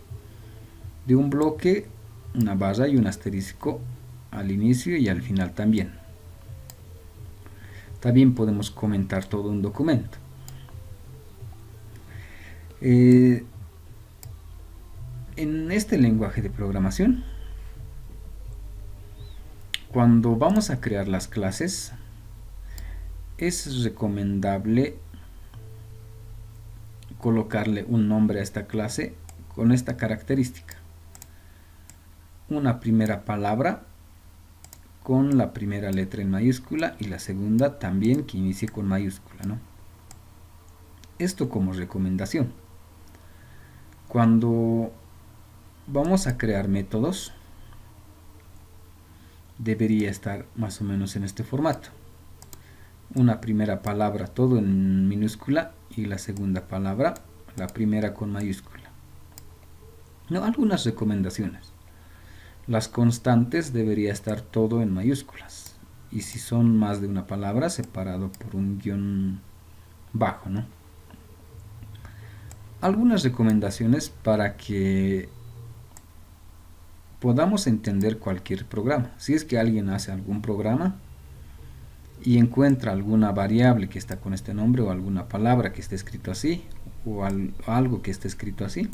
De un bloque, una barra y un asterisco al inicio y al final también. También podemos comentar todo un documento. En este lenguaje de programación, cuando vamos a crear las clases, es recomendable colocarle un nombre a esta clase con esta característica. Una primera palabra con la primera letra en mayúscula y la segunda también que inicie con mayúscula, ¿no? Esto como recomendación. Cuando vamos a crear métodos, debería estar más o menos en este formato. Una primera palabra todo en minúscula y la segunda palabra, la primera con mayúscula. No, algunas recomendaciones. Las constantes debería estar todo en mayúsculas. Y si son más de una palabra, separado por un guión bajo, ¿no? Algunas recomendaciones para que podamos entender cualquier programa. Si es que alguien hace algún programa y encuentra alguna variable que está con este nombre o alguna palabra que esté escrito así o algo que esté escrito así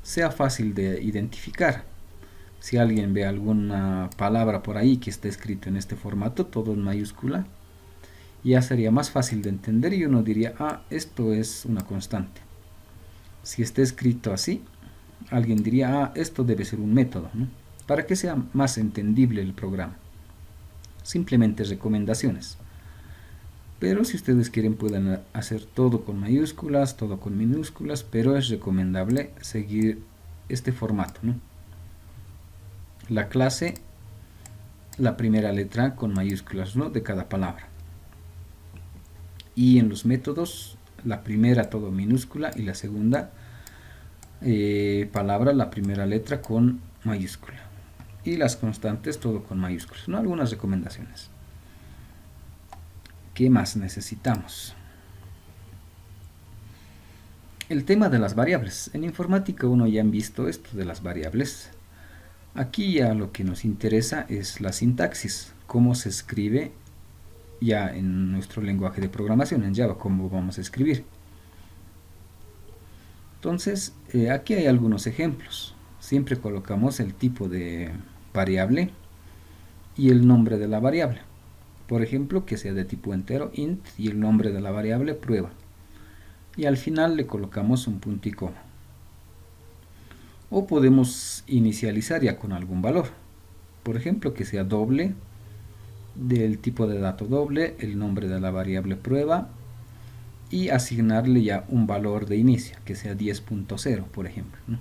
sea fácil de identificar. Si alguien ve alguna palabra por ahí que esté escrito en este formato, todo en mayúscula, ya sería más fácil de entender y uno diría, esto es una constante. Si está escrito así, alguien diría, esto debe ser un método, ¿no? Para que sea más entendible el programa. Simplemente recomendaciones. Pero si ustedes quieren pueden hacer todo con mayúsculas, todo con minúsculas, pero es recomendable seguir este formato, ¿no? La clase, la primera letra con mayúsculas, ¿no?, de cada palabra. Y en los métodos, la primera todo minúscula y la segunda palabra, la primera letra con mayúscula. Y las constantes todo con mayúsculas, ¿no? Algunas recomendaciones. ¿Qué más necesitamos? El tema de las variables. En informática uno ya han visto esto de las variables. Aquí ya lo que nos interesa es la sintaxis, cómo se escribe ya en nuestro lenguaje de programación, en Java, cómo vamos a escribir. Entonces, aquí hay algunos ejemplos. Siempre colocamos el tipo de variable y el nombre de la variable. Por ejemplo, que sea de tipo entero, int, y el nombre de la variable, prueba. Y al final le colocamos un punto y coma. O podemos inicializar ya con algún valor. Por ejemplo, que sea doble, del tipo de dato doble, el nombre de la variable prueba, y asignarle ya un valor de inicio, que sea 10.0, por ejemplo, ¿no?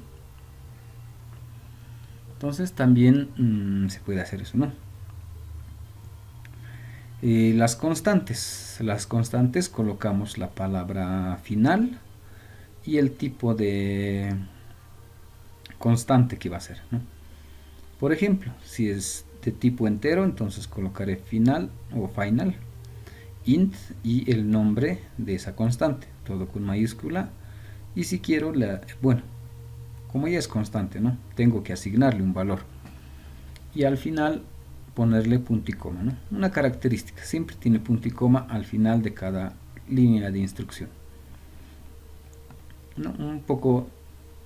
Entonces también se puede hacer eso, ¿no? Las constantes colocamos la palabra final y el tipo de constante que va a ser, ¿no? Por ejemplo, si es de tipo entero, entonces colocaré final o final, int y el nombre de esa constante, todo con mayúscula. Y si quiero, bueno, como ya es constante, ¿no?, tengo que asignarle un valor. Y al final ponerle punto y coma, ¿no? Una característica, siempre tiene punto y coma al final de cada línea de instrucción, ¿no? Un poco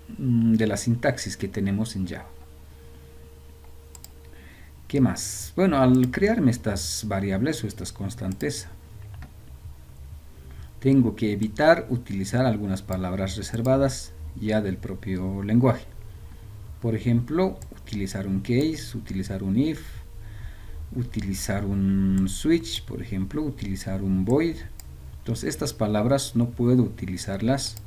de la sintaxis que tenemos en Java. ¿Qué más? Bueno, al crearme estas variables o estas constantes, tengo que evitar utilizar algunas palabras reservadas ya del propio lenguaje. Por ejemplo, utilizar un case, utilizar un if, utilizar un switch, por ejemplo, utilizar un void. Entonces estas palabras no puedo utilizarlas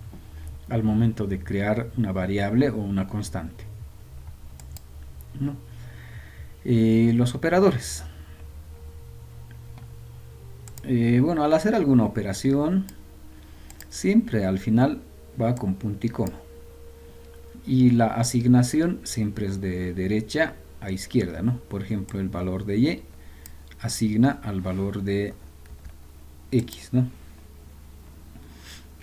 al momento de crear una variable o una constante, ¿no? Los operadores. Bueno, al hacer alguna operación, siempre al final va con punto y coma. Y la asignación siempre es de derecha a izquierda, ¿no? Por ejemplo, el valor de y asigna al valor de x, ¿no?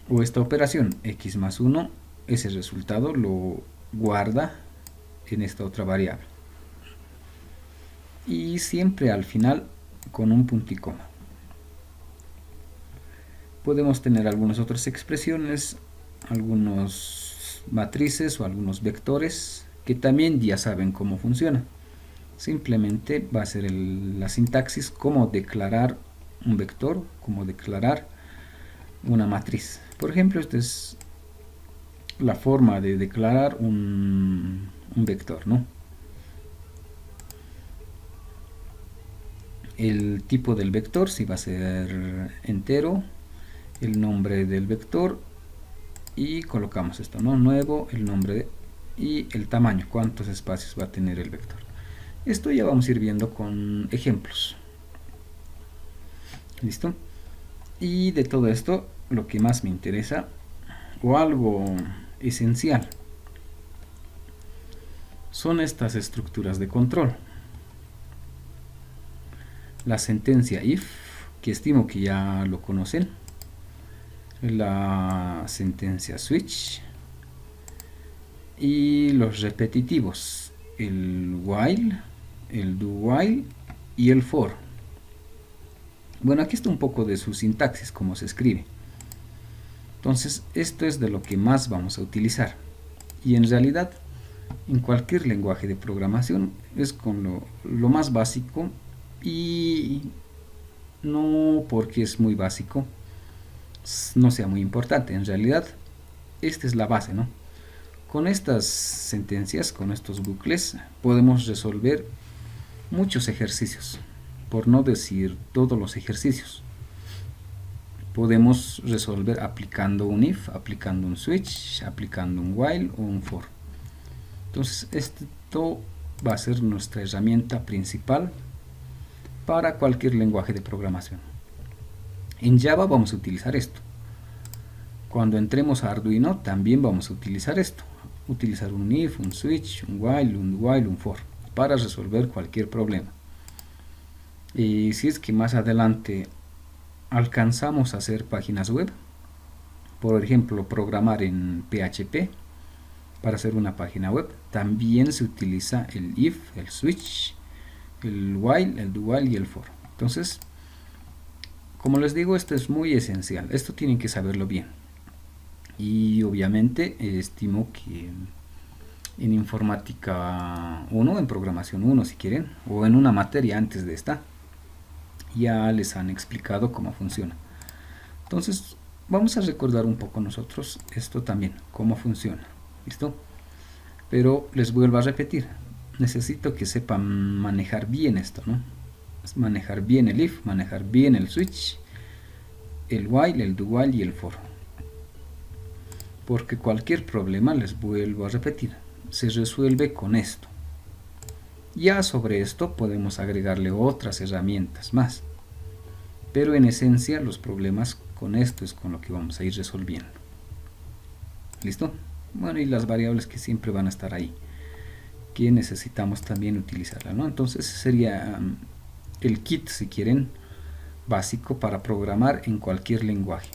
O esta operación, x más 1, ese resultado lo guarda en esta otra variable. Y siempre al final con un punto y coma. Podemos tener algunas otras expresiones, algunos matrices o algunos vectores que también ya saben cómo funciona. Simplemente va a ser la sintaxis, cómo declarar un vector, cómo declarar una matriz. Por ejemplo, esta es la forma de declarar un vector, ¿no? El tipo del vector, si va a ser entero, el nombre del vector, y colocamos esto, ¿no? Nuevo, el nombre y el tamaño, cuántos espacios va a tener el vector. Esto ya vamos a ir viendo con ejemplos. ¿Listo? Y de todo esto, lo que más me interesa, o algo esencial, son estas estructuras de control. La sentencia if, que estimo que ya lo conocen. La sentencia switch. Y los repetitivos, el while, el do while y el for. Bueno, aquí está un poco de su sintaxis, cómo se escribe. Entonces esto es de lo que más vamos a utilizar, y en realidad en cualquier lenguaje de programación es con lo más básico, y no porque es muy básico no sea muy importante. En realidad esta es la base, ¿no? Con estas sentencias, con estos bucles, podemos resolver muchos ejercicios, por no decir todos los ejercicios. Podemos resolver aplicando un if, aplicando un switch, aplicando un while o un for. Entonces esto va a ser nuestra herramienta principal para cualquier lenguaje de programación. En Java vamos a utilizar esto. Cuando entremos a Arduino también vamos a utilizar esto. Utilizar un if, un switch, un while, un for para resolver cualquier problema. Y si es que más adelante alcanzamos a hacer páginas web, por ejemplo programar en PHP para hacer una página web, también se utiliza el if, el switch, el while, el do while y el for. Entonces, como les digo, esto es muy esencial, esto tienen que saberlo bien. Y obviamente estimo que en informática 1, en programación 1 si quieren, o en una materia antes de esta, ya les han explicado cómo funciona. Entonces vamos a recordar un poco nosotros esto también, cómo funciona. ¿Listo? Pero les vuelvo a repetir, necesito que sepan manejar bien esto, ¿no? Manejar bien el if, manejar bien el switch, el while, el do while y el for. Porque cualquier problema, les vuelvo a repetir, se resuelve con esto. Ya sobre esto podemos agregarle otras herramientas más, pero en esencia los problemas con esto es con lo que vamos a ir resolviendo. ¿Listo? Bueno, y las variables que siempre van a estar ahí, que necesitamos también utilizarla, ¿no? Entonces sería el kit, si quieren, básico para programar en cualquier lenguaje.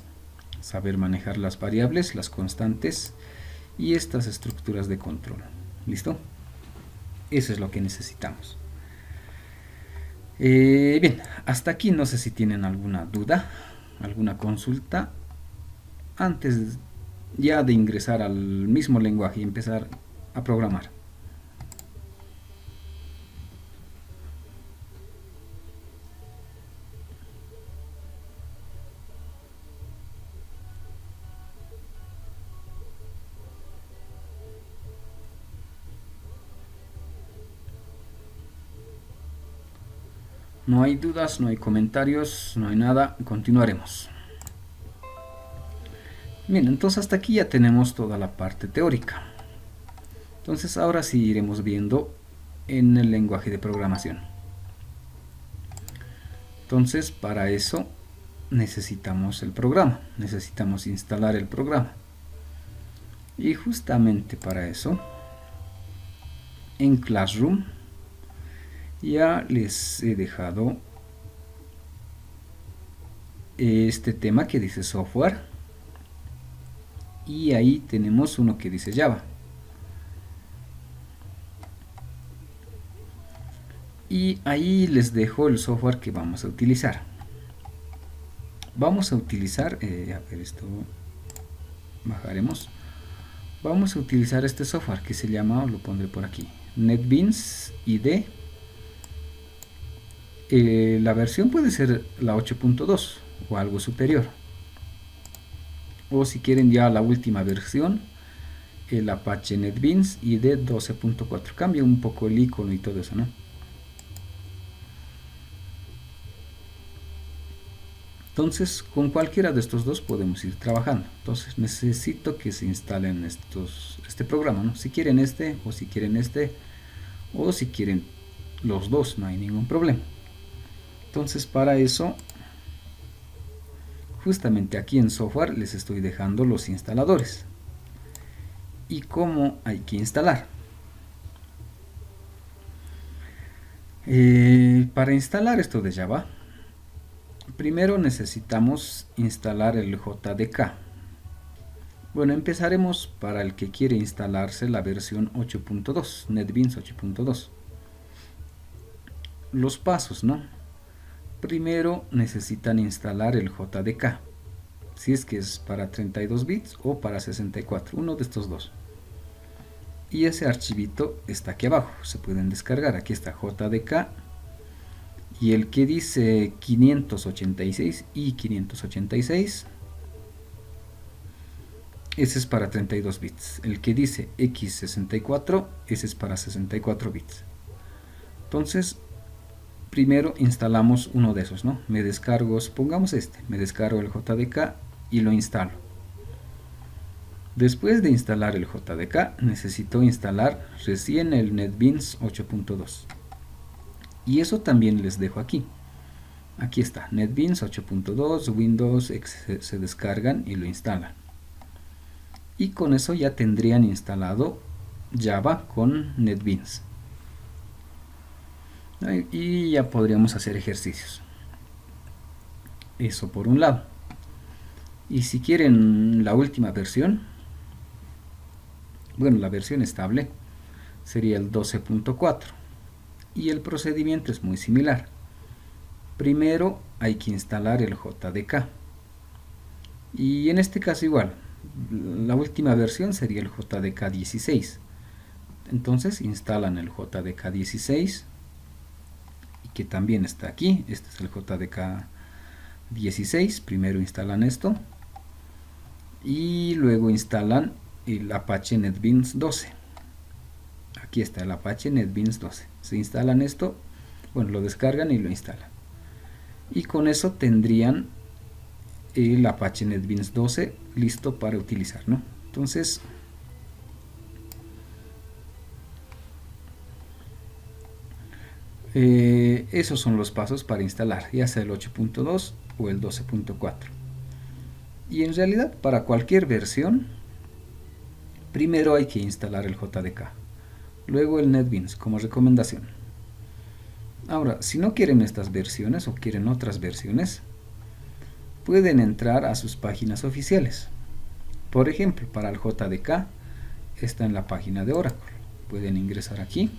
Saber manejar las variables, las constantes y estas estructuras de control. ¿Listo? Eso es lo que necesitamos. Bien, hasta aquí no sé si tienen alguna duda, alguna consulta antes ya de ingresar al mismo lenguaje y empezar a programar. No hay dudas, no hay comentarios, no hay nada, continuaremos. Bien, entonces hasta aquí ya tenemos toda la parte teórica. Entonces ahora sí iremos viendo en el lenguaje de programación. Entonces para eso necesitamos el programa, necesitamos instalar el programa. Y justamente para eso, en Classroom, ya les he dejado este tema que dice software, y ahí tenemos uno que dice Java. Y ahí les dejo el software que vamos a utilizar. Vamos a utilizar, a ver, esto bajaremos. Vamos a utilizar este software que se llama, lo pondré por aquí, NetBeans IDE. La versión puede ser la 8.2 o algo superior, o si quieren ya la última versión, el Apache NetBeans IDE 12.4. Cambia un poco el icono y todo eso, ¿no? Entonces con cualquiera de estos dos podemos ir trabajando. Entonces necesito que se instalen este programa, ¿no? Si quieren este, o si quieren este, o si quieren los dos, no hay ningún problema. Entonces para eso, justamente aquí en software les estoy dejando los instaladores y cómo hay que instalar. Para instalar esto de Java, primero necesitamos instalar el JDK. Bueno, empezaremos para el que quiere instalarse la versión 8.2, NetBeans 8.2. Los pasos, ¿no? Primero necesitan instalar el JDK. si es que es para 32 bits o para 64, uno de estos dos. Y ese archivito está aquí abajo, se pueden descargar. Aquí está JDK, y el que dice 586 y 586, ese es para 32 bits. El que dice X64, ese es para 64 bits. Entonces, primero instalamos uno de esos, ¿no? Me descargo, supongamos me descargo el JDK y lo instalo. Después de instalar el JDK, necesito instalar recién el NetBeans 8.2. Y eso también les dejo aquí. Aquí está, NetBeans 8.2, Windows, se descargan y lo instalan. Y con eso ya tendrían instalado Java con NetBeans. Y ya podríamos hacer ejercicios. Eso por un lado. Y si quieren la última versión, bueno, la versión estable sería el 12.4. Y el procedimiento es muy similar. Primero hay que instalar el JDK. Y en este caso igual, la última versión sería el JDK 16. Entonces instalan el JDK 16, y que también está aquí. Este es el JDK 16. Primero instalan esto y luego instalan el Apache NetBeans 12. Aquí está el Apache NetBeans 12. Se instalan esto, bueno, lo descargan y lo instalan. Y con eso tendrían el Apache NetBeans 12 listo para utilizar, ¿no? Entonces, esos son los pasos para instalar, ya sea el 8.2 o el 12.4. Y en realidad, para cualquier versión, primero hay que instalar el JDK, luego el NetBeans como recomendación. Ahora, si no quieren estas versiones o quieren otras versiones, pueden entrar a sus páginas oficiales. Por ejemplo, para el JDK está en la página de Oracle. Pueden ingresar aquí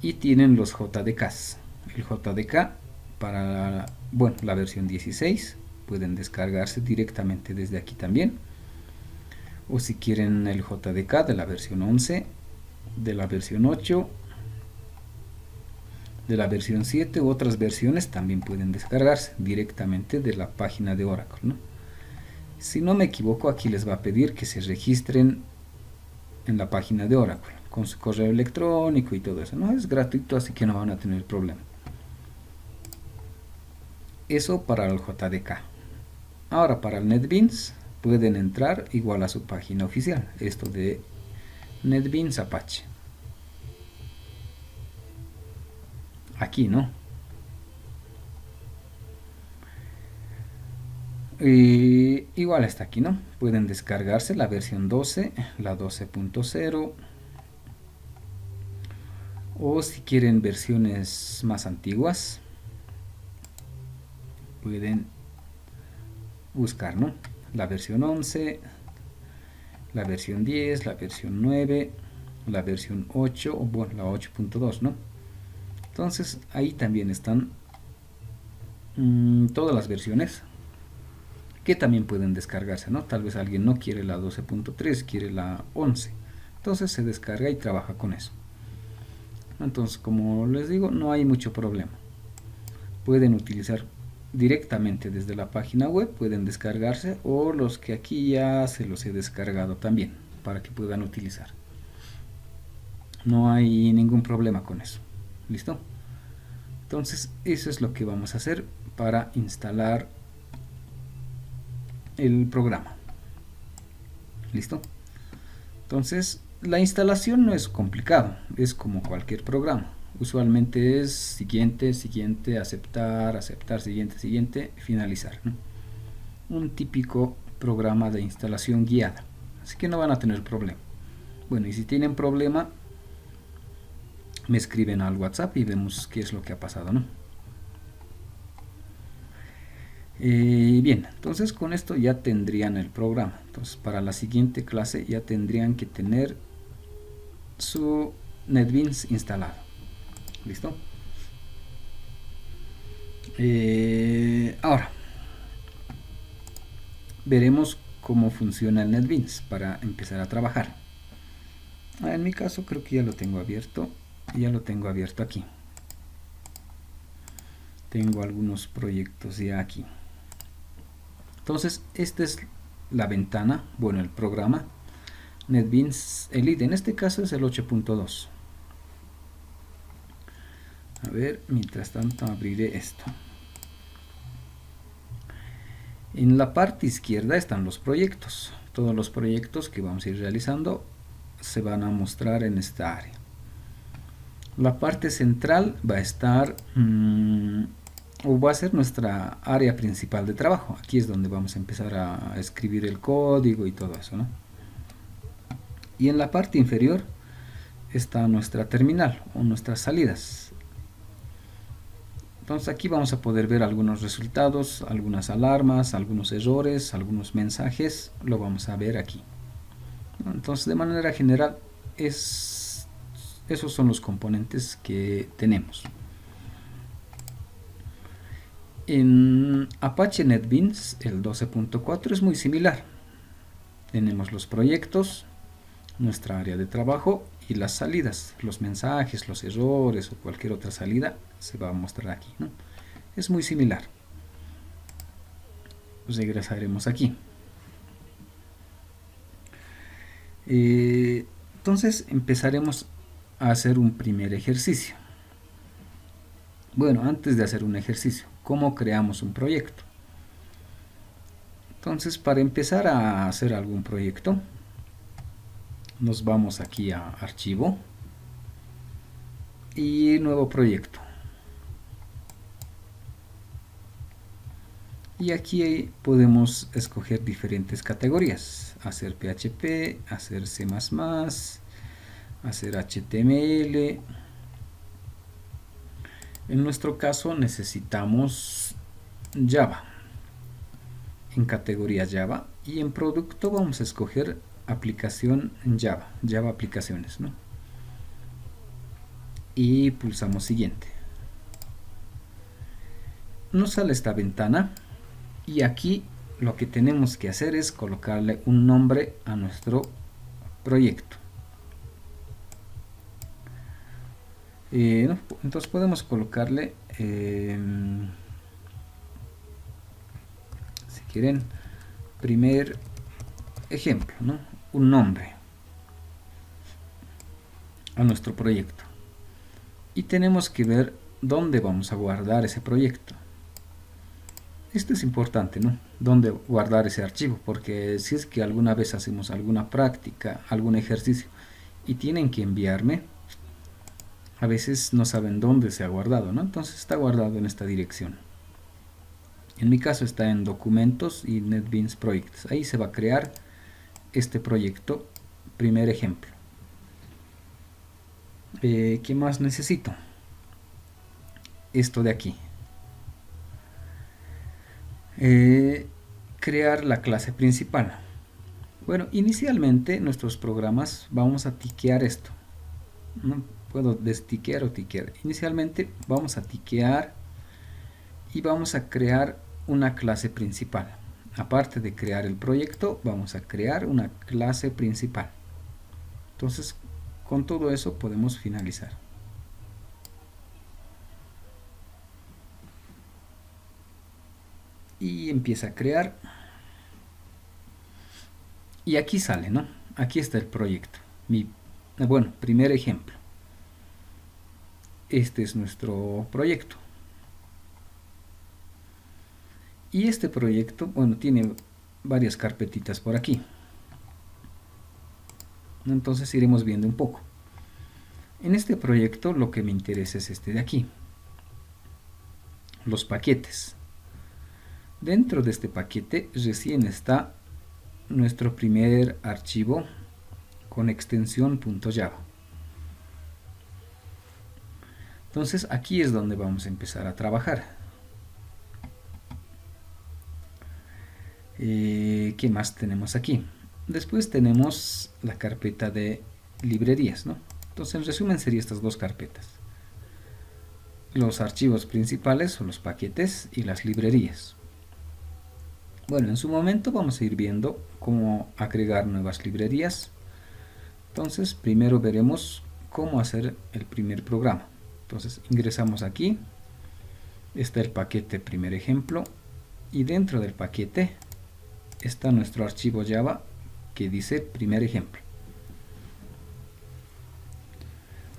y tienen los JDKs. El JDK para, bueno, la versión 16 pueden descargarse directamente desde aquí también. O si quieren el JDK de la versión 11, de la versión 8, de la versión 7 u otras versiones, también pueden descargarse directamente de la página de Oracle, ¿no? Si no me equivoco, aquí les va a pedir que se registren en la página de Oracle con su correo electrónico y todo eso, ¿no? Es gratuito, así que no van a tener problema. Eso para el JDK. Ahora para el NetBeans pueden entrar igual a su página oficial, esto de NetBeans Apache. Aquí, ¿no? Igual está aquí, ¿no? Pueden descargarse la versión 12, la 12.0, o si quieren versiones más antiguas, pueden buscar, ¿no? La versión 11, la versión 10, la versión 9, la versión 8, o bueno, la 8.2, ¿no? Entonces ahí también están todas las versiones que también pueden descargarse, ¿no? Tal vez alguien no quiere la 12.3, quiere la 11. Entonces se descarga y trabaja con eso. Entonces, como les digo, no hay mucho problema. Pueden utilizar directamente desde la página web, pueden descargarse, o los que aquí ya se los he descargado también para que puedan utilizar. No hay ningún problema con eso. ¿Listo? Entonces, eso es lo que vamos a hacer para instalar el programa. ¿Listo? Entonces, la instalación no es complicado, es como cualquier programa. Usualmente es siguiente, siguiente, aceptar, aceptar, siguiente, siguiente, finalizar, ¿no? Un típico programa de instalación guiada. Así que no van a tener problema. Bueno, y si tienen problema, me escriben al WhatsApp y vemos qué es lo que ha pasado, ¿no? Bien, entonces con esto ya tendrían el programa. Entonces para la siguiente clase ya tendrían que tener su NetBeans instalado. ¿Listo? Ahora, veremos cómo funciona el NetBeans para empezar a trabajar. En mi caso creo que ya lo tengo abierto aquí. Tengo algunos proyectos ya aquí. Entonces esta es la ventana, bueno, el programa NetBeans Elite. En este caso es el 8.2. A ver, mientras tanto abriré esto. En la parte izquierda están los proyectos. Todos los proyectos que vamos a ir realizando se van a mostrar en esta área. La parte central va a estar o va a ser nuestra área principal de trabajo. Aquí es donde vamos a empezar a escribir el código y todo eso, ¿no? Y en la parte inferior está nuestra terminal o nuestras salidas. Entonces aquí vamos a poder ver algunos resultados, algunas alarmas, algunos errores, algunos mensajes. Lo vamos a ver aquí. Entonces de manera general esos son los componentes que tenemos. En Apache NetBeans el 12.4 es muy similar. Tenemos los proyectos, nuestra área de trabajo y las salidas, los mensajes, los errores o cualquier otra salida se va a mostrar aquí, ¿no? Es muy similar. Regresaremos aquí. Entonces empezaremos a hacer un primer ejercicio. Bueno, antes de hacer un ejercicio, ¿cómo creamos un proyecto? Entonces, para empezar a hacer algún proyecto, nos vamos aquí a archivo y nuevo proyecto. Y aquí podemos escoger diferentes categorías: hacer PHP, hacer C++, hacer HTML. En nuestro caso necesitamos Java. En categoría Java, y en producto vamos a escoger aplicación en Java aplicaciones, ¿no? Y pulsamos siguiente. Nos sale esta ventana y aquí lo que tenemos que hacer es colocarle un nombre a nuestro proyecto. Entonces podemos colocarle si quieren, primer ejemplo, ¿no? Un nombre a nuestro proyecto, y tenemos que ver dónde vamos a guardar ese proyecto. Esto es importante, ¿no? Dónde guardar ese archivo, porque si es que alguna vez hacemos alguna práctica, algún ejercicio y tienen que enviarme, a veces no saben dónde se ha guardado, ¿no? Entonces está guardado en esta dirección. En mi caso está en documentos y NetBeans Projects. Ahí se va a crear este proyecto, primer ejemplo. ¿Qué más necesito? Esto de aquí. Crear la clase principal. Bueno, inicialmente nuestros programas vamos a tiquear esto. No puedo destiquear o tiquear. Inicialmente vamos a tiquear y vamos a crear una clase principal. Aparte de crear el proyecto, vamos a crear una clase principal. Entonces, con todo eso podemos finalizar. Y empieza a crear. Y aquí sale, ¿no? Aquí está el proyecto. Bueno, primer ejemplo. Este es nuestro proyecto. Y este proyecto, bueno, tiene varias carpetitas por aquí. Entonces iremos viendo un poco. En este proyecto lo que me interesa es este de aquí. Los paquetes. Dentro de este paquete recién está nuestro primer archivo con extensión .java. Entonces aquí es donde vamos a empezar a trabajar. ¿Qué más tenemos aquí? Después tenemos la carpeta de librerías, ¿no? Entonces en resumen serían estas dos carpetas: los archivos principales o los paquetes y las librerías. Bueno, en su momento vamos a ir viendo cómo agregar nuevas librerías. Entonces, primero veremos cómo hacer el primer programa. Entonces, ingresamos aquí. Está el paquete primer ejemplo. Y dentro del paquete está nuestro archivo Java que dice primer ejemplo.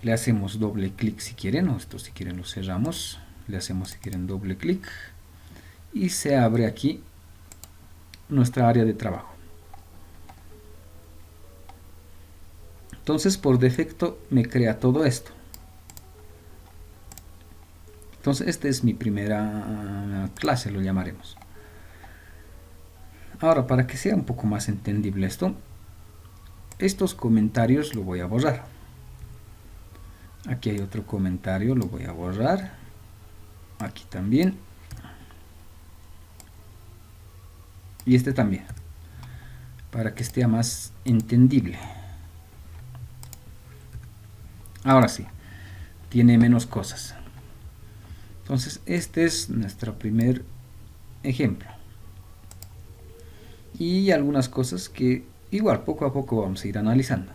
Le hacemos doble clic si quieren, o esto si quieren lo cerramos. Le hacemos si quieren doble clic. Y se abre aquí nuestra área de trabajo. Entonces por defecto me crea todo esto. Entonces esta es mi primera clase, lo llamaremos. Ahora, para que sea un poco más entendible esto, estos comentarios lo voy a borrar. Aquí hay otro comentario, lo voy a borrar. Aquí también. Y este también. Para que esté más entendible. Ahora sí, tiene menos cosas. Entonces este es nuestro primer ejemplo. Y algunas cosas que igual poco a poco vamos a ir analizando.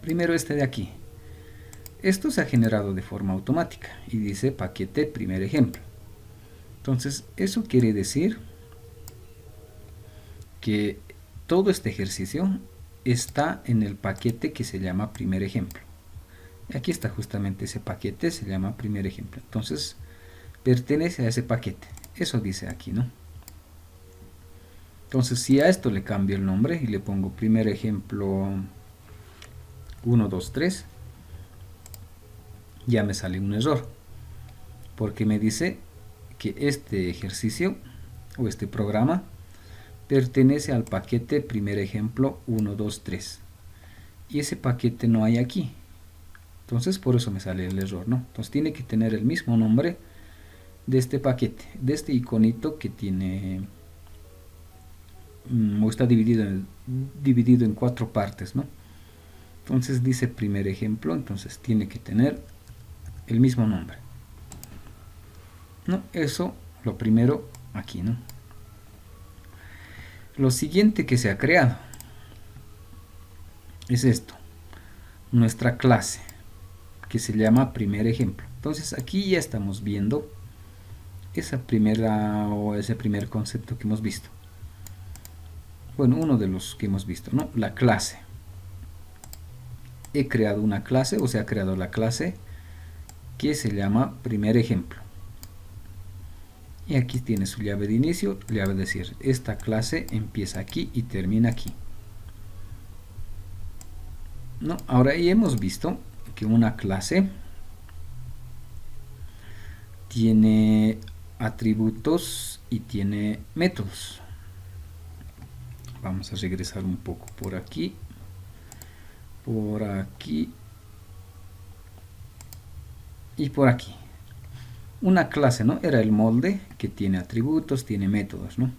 Primero este de aquí. Esto se ha generado de forma automática y dice paquete primer ejemplo. Entonces eso quiere decir que todo este ejercicio está en el paquete que se llama primer ejemplo. Aquí está justamente ese paquete, se llama primer ejemplo. Entonces pertenece a ese paquete. Eso dice aquí, ¿no? Entonces si a esto le cambio el nombre y le pongo primer ejemplo 1, 2, 3, ya me sale un error. Porque me dice que este ejercicio o este programa pertenece al paquete primer ejemplo 1, 2, 3. Y ese paquete no hay aquí. Entonces por eso me sale el error, ¿no? Entonces tiene que tener el mismo nombre de este paquete, de este iconito que tiene o está dividido en 4 partes, ¿no? Entonces dice primer ejemplo, entonces tiene que tener el mismo nombre, ¿no? Eso lo primero aquí, ¿no? Lo siguiente que se ha creado es esto, nuestra clase, que se llama primer ejemplo. Entonces aquí ya estamos viendo ese primer concepto que hemos visto. Bueno, uno de los que hemos visto, ¿no? La clase. He creado una clase, o se ha creado la clase que se llama primer ejemplo. Y aquí tiene su llave de inicio, llave de decir, esta clase empieza aquí y termina aquí. ¿No? Ahora ya hemos visto que una clase tiene atributos y tiene métodos. Vamos a regresar un poco por aquí y por aquí. Una clase, ¿no? Era el molde que tiene atributos, tiene métodos, ¿no?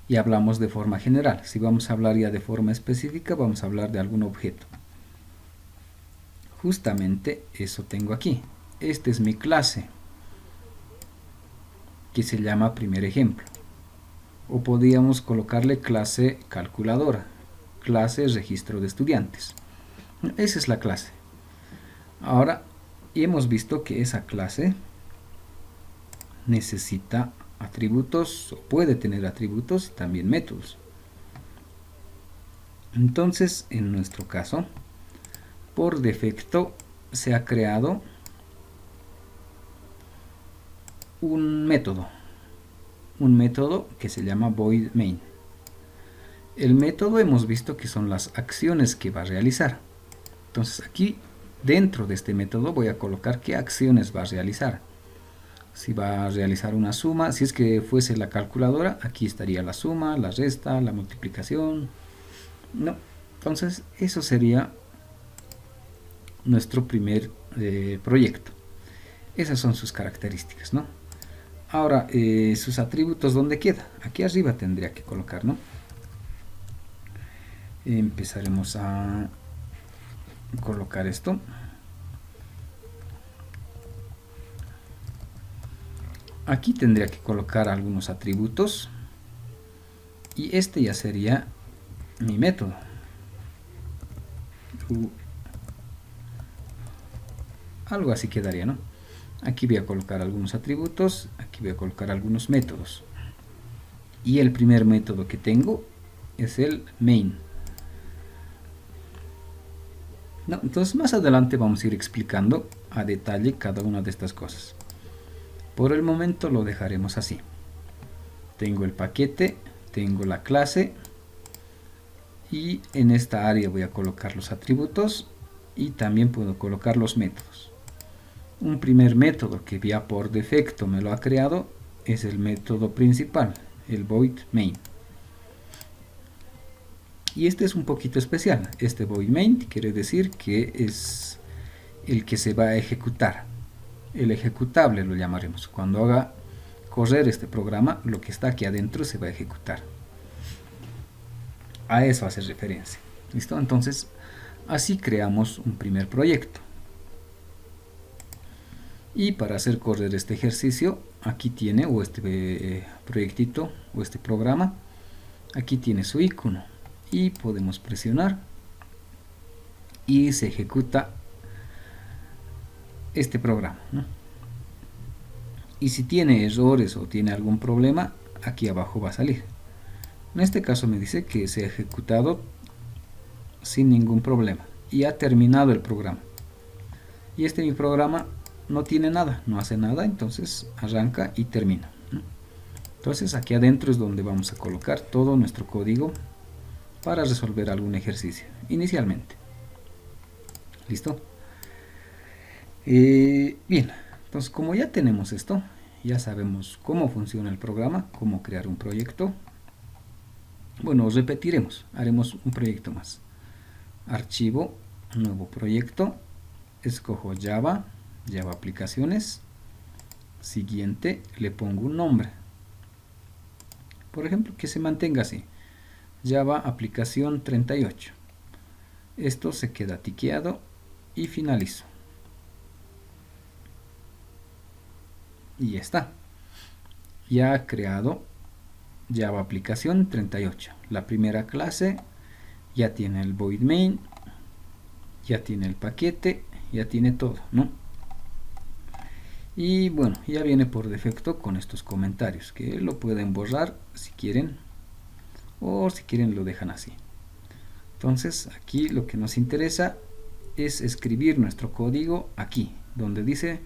Y hablamos de forma general. Si vamos a hablar ya de forma específica, vamos a hablar de algún objeto. Justamente eso tengo aquí. Esta es mi clase, que se llama primer ejemplo. O podríamos colocarle clase calculadora, clase registro de estudiantes. Esa es la clase. Ahora hemos visto que esa clase necesita atributos, o puede tener atributos y también métodos. Entonces, en nuestro caso, por defecto se ha creado un método que se llama void main. El método hemos visto que son las acciones que va a realizar. Entonces aquí dentro de este método voy a colocar qué acciones va a realizar. Si va a realizar una suma, si es que fuese la calculadora, aquí estaría la suma, la resta, la multiplicación. No, entonces eso sería nuestro primer proyecto. Esas son sus características, ¿no? Ahora, sus atributos, ¿dónde queda? Aquí arriba tendría que colocar, ¿no? Empezaremos a colocar esto. aquí tendría que colocar algunos atributos y este ya sería mi método. Algo así quedaría, ¿no? Aquí voy a colocar algunos atributos, aquí voy a colocar algunos métodos. Y el primer método que tengo es el main. No, entonces más adelante vamos a ir explicando a detalle cada una de estas cosas. Por el momento lo dejaremos así. Tengo el paquete, tengo la clase y en esta área voy a colocar los atributos y también puedo colocar los métodos. Un primer método que ya por defecto me lo ha creado es el método principal, el void main. Y este es un poquito especial. Este void main quiere decir que es el que se va a ejecutar. El ejecutable lo llamaremos. Cuando haga correr este programa, lo que está aquí adentro se va a ejecutar. A eso hace referencia. ¿Listo? Entonces, así creamos un primer proyecto. Y para hacer correr este ejercicio, aquí tiene, o este proyectito, o este programa, aquí tiene su icono. Y podemos presionar y se ejecuta este programa, ¿no? Y si tiene errores o tiene algún problema, aquí abajo va a salir. En este caso me dice que se ha ejecutado sin ningún problema y ha terminado el programa. Y este mi programa no tiene nada, no hace nada, entonces arranca y termina, ¿no? Entonces aquí adentro es donde vamos a colocar todo nuestro código para resolver algún ejercicio inicialmente. ¿Listo? Bien, entonces como ya tenemos esto, ya sabemos cómo funciona el programa, cómo crear un proyecto. Bueno, repetiremos, haremos un proyecto más. Archivo, nuevo proyecto, escojo Java, Java aplicaciones. Siguiente, le pongo un nombre. Por ejemplo, que se mantenga así. Java aplicación 38. Esto se queda tiqueado y finalizo. Y ya está. Ya ha creado Java aplicación 38. La primera clase ya tiene el void main, ya tiene el paquete, ya tiene todo, ¿no? Y bueno, ya viene por defecto con estos comentarios que lo pueden borrar si quieren, o si quieren lo dejan así. Entonces aquí lo que nos interesa es escribir nuestro código aquí, donde dice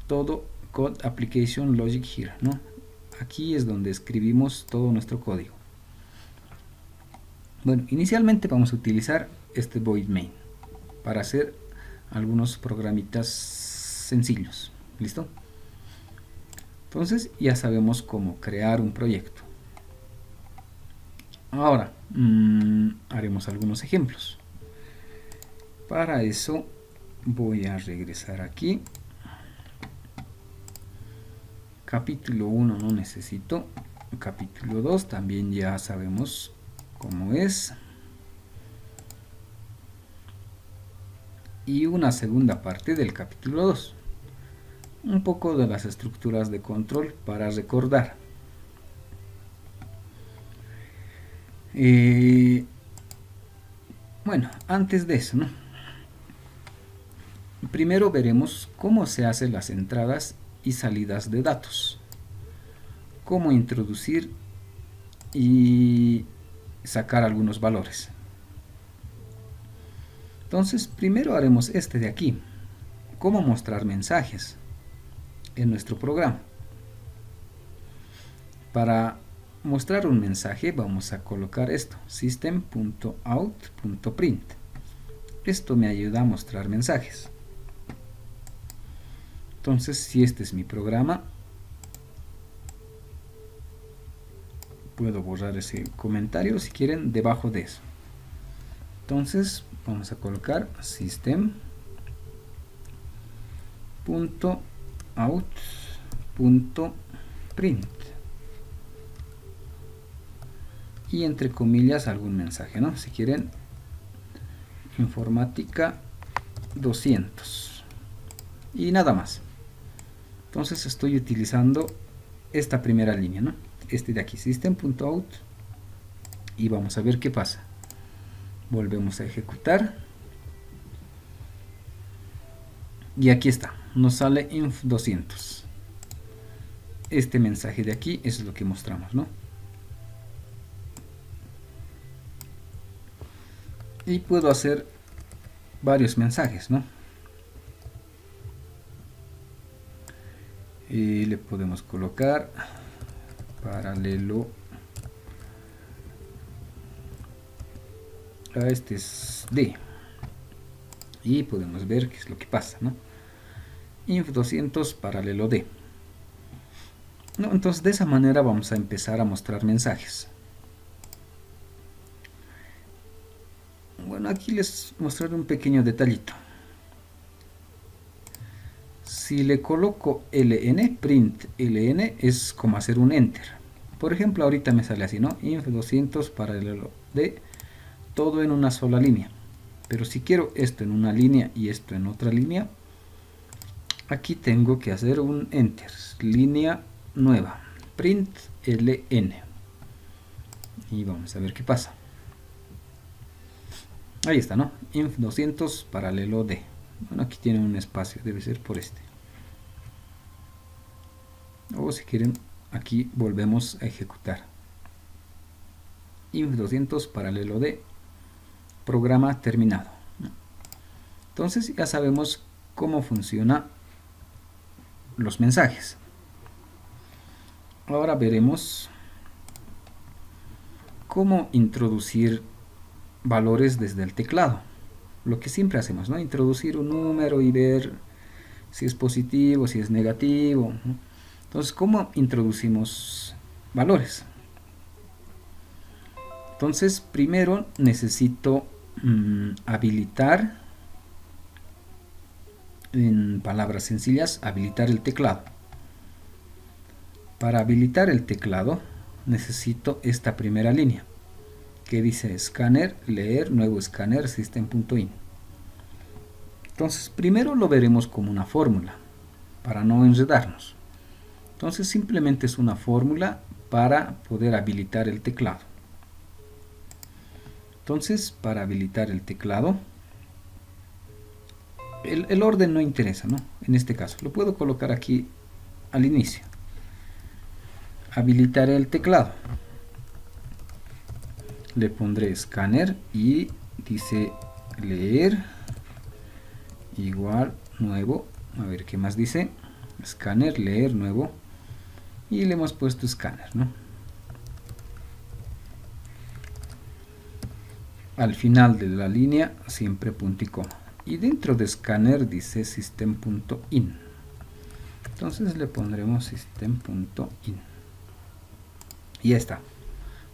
todo Code Application Logic Here, ¿no? Aquí es donde escribimos todo nuestro código. Bueno, inicialmente vamos a utilizar este void main para hacer algunos programitas sencillos. ¿Listo? Entonces ya sabemos cómo crear un proyecto. Ahora haremos algunos ejemplos. Para eso voy a regresar aquí. Capítulo 1 no necesito. Capítulo 2 también ya sabemos cómo es. Y una segunda parte del capítulo 2. Un poco de las estructuras de control para recordar. Bueno, antes de eso, ¿no? Primero veremos cómo se hacen las entradas y salidas de datos. Cómo introducir y sacar algunos valores. Entonces, primero haremos este de aquí. Cómo mostrar mensajes en nuestro programa. Para mostrar un mensaje vamos a colocar esto, system.out.print. Esto me ayuda a mostrar mensajes. Entonces, si este es mi programa, puedo borrar ese comentario si quieren debajo de eso. Entonces vamos a colocar system.out.print y entre comillas algún mensaje, ¿no? Si quieren, informática 200 y nada más. Entonces estoy utilizando esta primera línea, ¿no? Este de aquí, system.out, y vamos a ver qué pasa. Volvemos a ejecutar y aquí está, nos sale inf200. Este mensaje de aquí es lo que mostramos, ¿no? Y puedo hacer varios mensajes, ¿no? Y le podemos colocar paralelo a este es D, y podemos ver qué es lo que pasa, ¿no? inf200 paralelo D, ¿no? Entonces de esa manera vamos a empezar a mostrar mensajes. Bueno, aquí les mostraré un pequeño detallito. Si le coloco ln, print ln, es como hacer un enter. Por ejemplo, ahorita me sale así, ¿no? inf200 paralelo D, todo en una sola línea. Pero si quiero esto en una línea y esto en otra línea, aquí tengo que hacer un enter, línea nueva, print ln, y vamos a ver qué pasa. Ahí está, ¿no? inf200 paralelo D. Bueno, aquí tiene un espacio, debe ser por este. O si quieren, aquí volvemos a ejecutar. inf200 paralelo D, programa terminado. Entonces ya sabemos cómo funciona los mensajes. Ahora veremos cómo introducir valores desde el teclado. Lo que siempre hacemos, ¿no? Introducir un número y ver si es positivo, si es negativo, ¿no? Entonces, ¿cómo introducimos valores? Entonces, primero necesito habilitar, en palabras sencillas, habilitar el teclado. Para habilitar el teclado necesito esta primera línea que dice escáner, leer, nuevo escáner, system.in. Entonces primero lo veremos como una fórmula para no enredarnos. Entonces simplemente es una fórmula para poder habilitar el teclado. Entonces para habilitar el teclado, el orden no interesa, ¿no? En este caso lo puedo colocar aquí al inicio. Habilitaré el teclado, le pondré escáner y dice leer igual nuevo, a ver qué más dice, escáner, leer, nuevo, y le hemos puesto escáner, ¿no? Al final de la línea siempre punto y coma, y dentro de escáner dice system.in, entonces le pondremos system.in y ya está.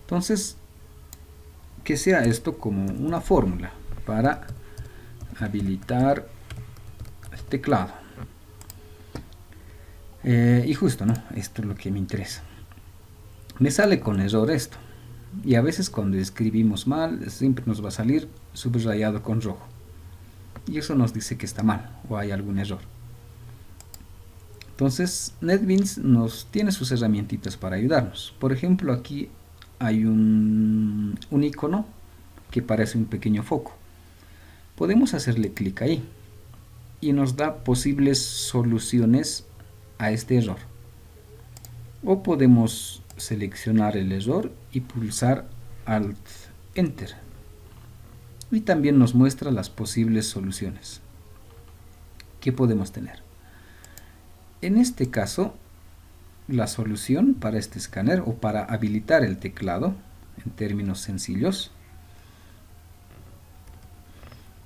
Entonces que sea esto como una fórmula para habilitar el teclado. Y justo, ¿no? Esto es lo que me interesa. Me sale con error esto. Y a veces cuando escribimos mal, siempre nos va a salir subrayado con rojo. Y eso nos dice que está mal o hay algún error. Entonces, NetBeans nos tiene sus herramientitas para ayudarnos. Por ejemplo, aquí hay un icono que parece un pequeño foco. Podemos hacerle clic ahí y nos da posibles soluciones a este error. O podemos seleccionar el error y pulsar Alt Enter. Y también nos muestra las posibles soluciones que podemos tener. En este caso, la solución para este escáner o para habilitar el teclado, en términos sencillos,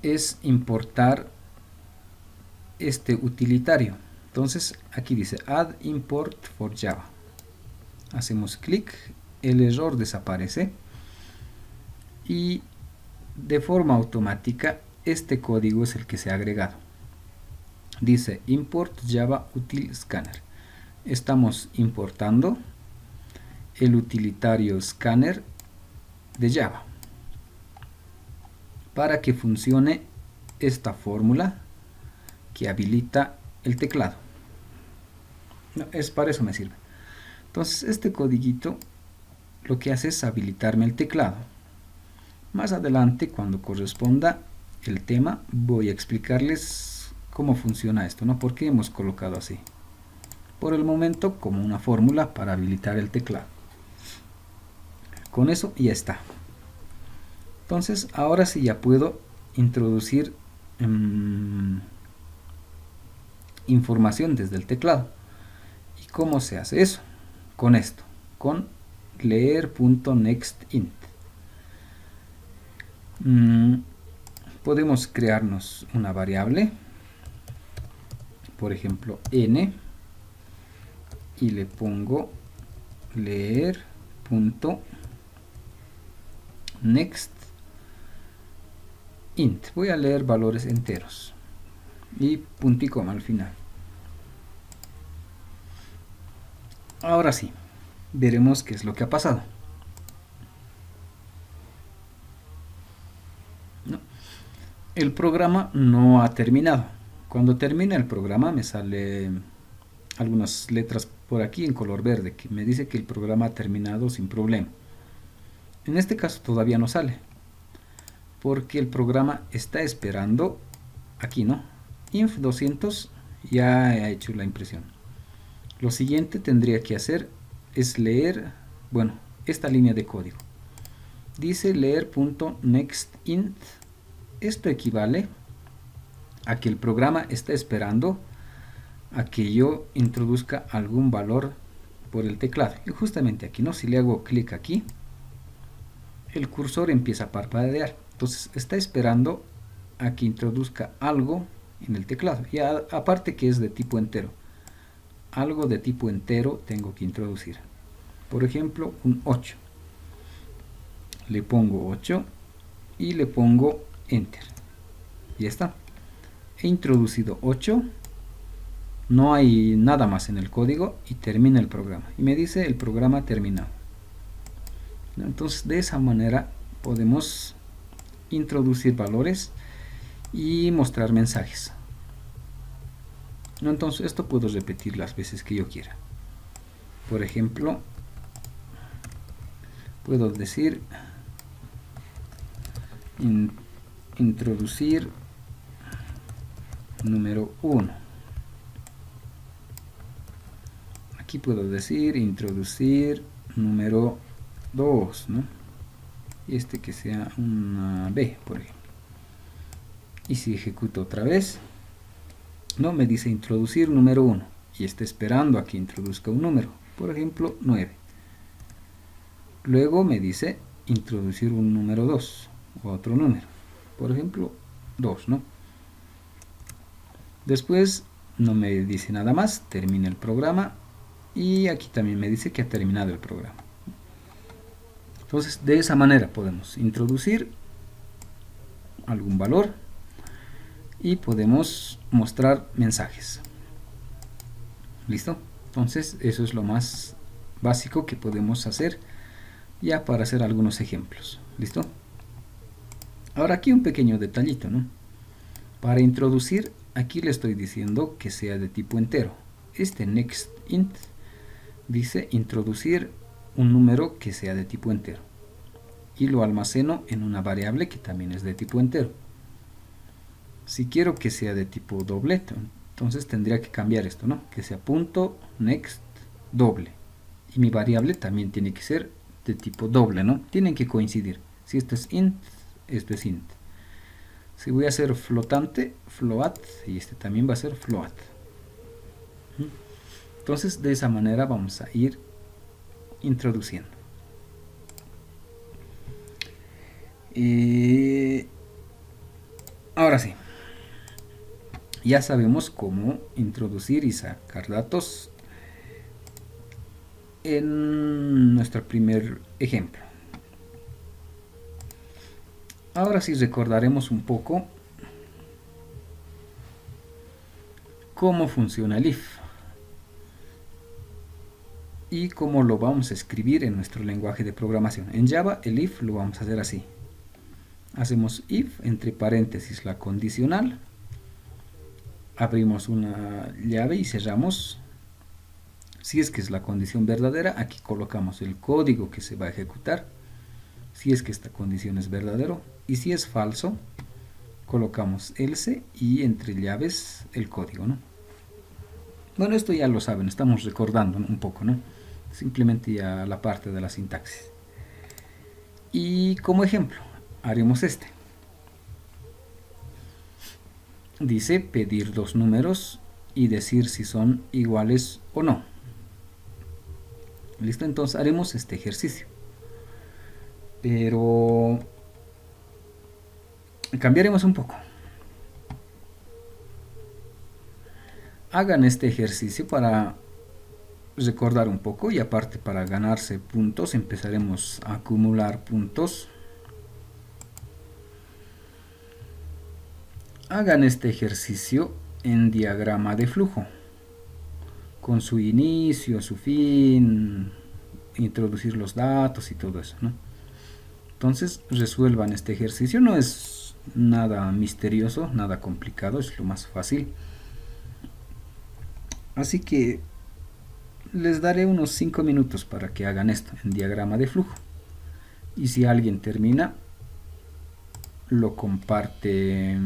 es importar este utilitario. Entonces aquí dice Add Import for Java. Hacemos clic, el error desaparece y de forma automática este código es el que se ha agregado. Dice Import Java Util Scanner. Estamos importando el utilitario Scanner de Java para que funcione esta fórmula que habilita el teclado. No, para eso me sirve. Entonces este codiguito lo que hace es habilitarme el teclado. Más adelante, cuando corresponda el tema, voy a explicarles cómo funciona esto, ¿no? ¿Por qué hemos colocado así? Por el momento, como una fórmula para habilitar el teclado. Con eso ya está. Entonces, ahora sí ya puedo introducir información desde el teclado. ¿Y cómo se hace eso? Con esto, con leer.nextInt. Podemos crearnos una variable, por ejemplo n, y le pongo leer.nextInt. Voy a leer valores enteros y punto y coma al final. Ahora sí, veremos qué es lo que ha pasado. No, el programa no ha terminado. Cuando termina el programa me sale algunas letras por aquí en color verde que me dice que el programa ha terminado sin problema. En este caso todavía no sale porque el programa está esperando aquí, ¿no? Inf200 ya ha hecho la impresión. Lo siguiente tendría que hacer es leer, bueno, esta línea de código. Dice leer.nextInt. Esto equivale a que el programa está esperando a que yo introduzca algún valor por el teclado. Y justamente aquí, ¿no? Si le hago clic aquí, el cursor empieza a parpadear. Entonces está esperando a que introduzca algo en el teclado. Y aparte que es de tipo entero. Algo de tipo entero tengo que introducir. Por ejemplo, un 8. Le pongo 8 y le pongo Enter. Ya está. He introducido 8. No hay nada más en el código y termina el programa. Y me dice el programa terminado. Entonces de esa manera podemos introducir valores y mostrar mensajes. Entonces esto puedo repetir las veces que yo quiera. Por ejemplo, puedo decir introducir número 1. Aquí puedo decir introducir número 2, ¿no? Y este que sea una B, por ejemplo. Y si ejecuto otra vez, no me dice introducir número 1 y está esperando a que introduzca un número, por ejemplo 9. Luego me dice introducir un número 2 o otro número, por ejemplo 2, ¿no? Después no me dice nada más, termina el programa y aquí también me dice que ha terminado el programa. Entonces de esa manera podemos introducir algún valor y podemos mostrar mensajes. ¿Listo? Entonces eso es lo más básico que podemos hacer ya para hacer algunos ejemplos. ¿Listo? Ahora aquí un pequeño detallito, ¿no? Para introducir, aquí le estoy diciendo que sea de tipo entero. Este nextInt dice introducir un número que sea de tipo entero. Y lo almaceno en una variable que también es de tipo entero. Si quiero que sea de tipo doble, entonces tendría que cambiar esto, ¿no? Que sea punto next doble. Y mi variable también tiene que ser de tipo doble, ¿no? Tienen que coincidir. Si esto es int, esto es int. Si voy a hacer flotante, float, y este también va a ser float. Entonces de esa manera vamos a ir introduciendo. Ahora sí, ya sabemos cómo introducir y sacar datos en nuestro primer ejemplo. Ahora sí recordaremos un poco cómo funciona el if y cómo lo vamos a escribir en nuestro lenguaje de programación. En Java el if lo vamos a hacer así. Hacemos if entre paréntesis la condicional, abrimos una llave y cerramos Si es que es la condición verdadera, aquí colocamos el código que se va a ejecutar, si es que esta condición es verdadero, y si es falso, colocamos else y entre llaves el código, ¿no? Bueno, esto ya lo saben, estamos recordando, ¿no?, un poco, ¿no? Simplemente ya la parte de la sintaxis. Y como ejemplo, haremos este. Dice pedir dos números y decir si son iguales o no. ¿Listo? Entonces haremos este ejercicio. Pero cambiaremos un poco. Hagan este ejercicio para recordar un poco y aparte para ganarse puntos. Empezaremos a acumular puntos. Hagan este ejercicio en diagrama de flujo, con su inicio, su fin, introducir los datos y todo eso, ¿no? Entonces resuelvan este ejercicio, no es nada misterioso, nada complicado, es lo más fácil. Así que les daré unos 5 minutos para que hagan esto en diagrama de flujo. Y si alguien termina, lo comparte,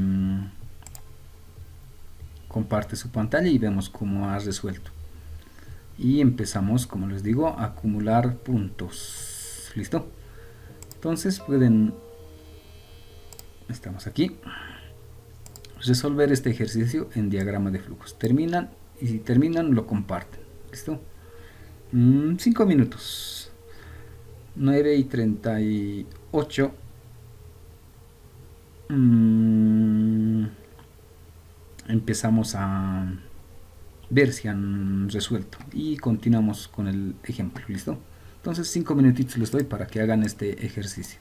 comparte su pantalla y vemos cómo ha resuelto. Y empezamos, como les digo, a acumular puntos. ¿Listo? Entonces pueden, estamos aquí, resolver este ejercicio en diagrama de flujos. Terminan y si terminan lo comparten. ¿Listo? 5 minutos. 9:38. Empezamos a ver si han resuelto y continuamos con el ejemplo. ¿Listo? Entonces 5 minutitos les doy para que hagan este ejercicio.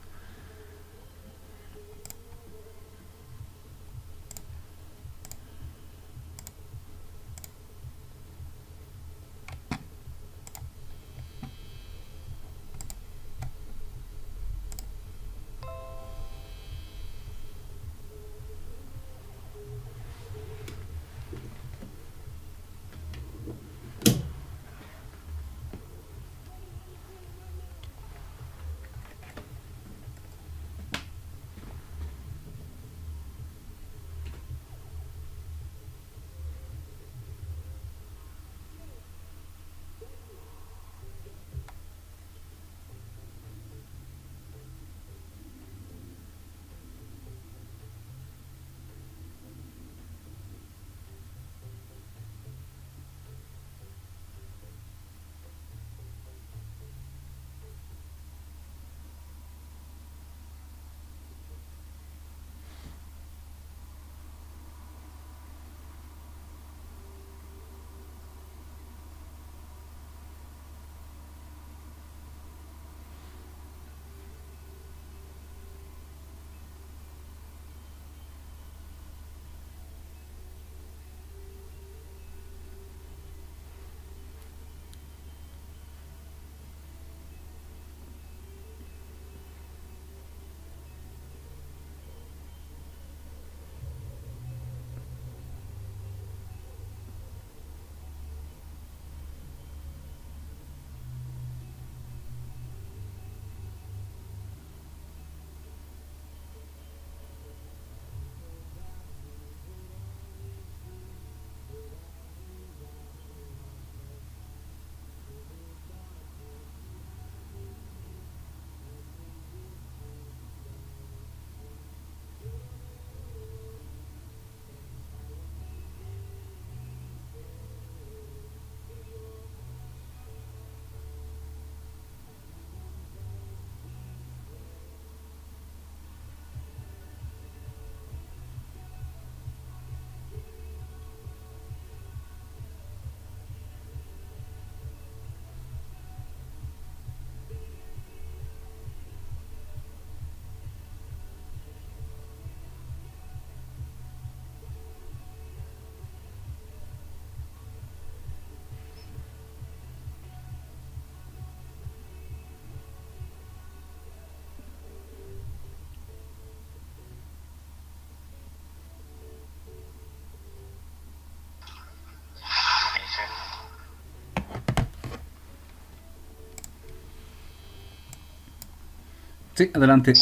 Sí, adelante.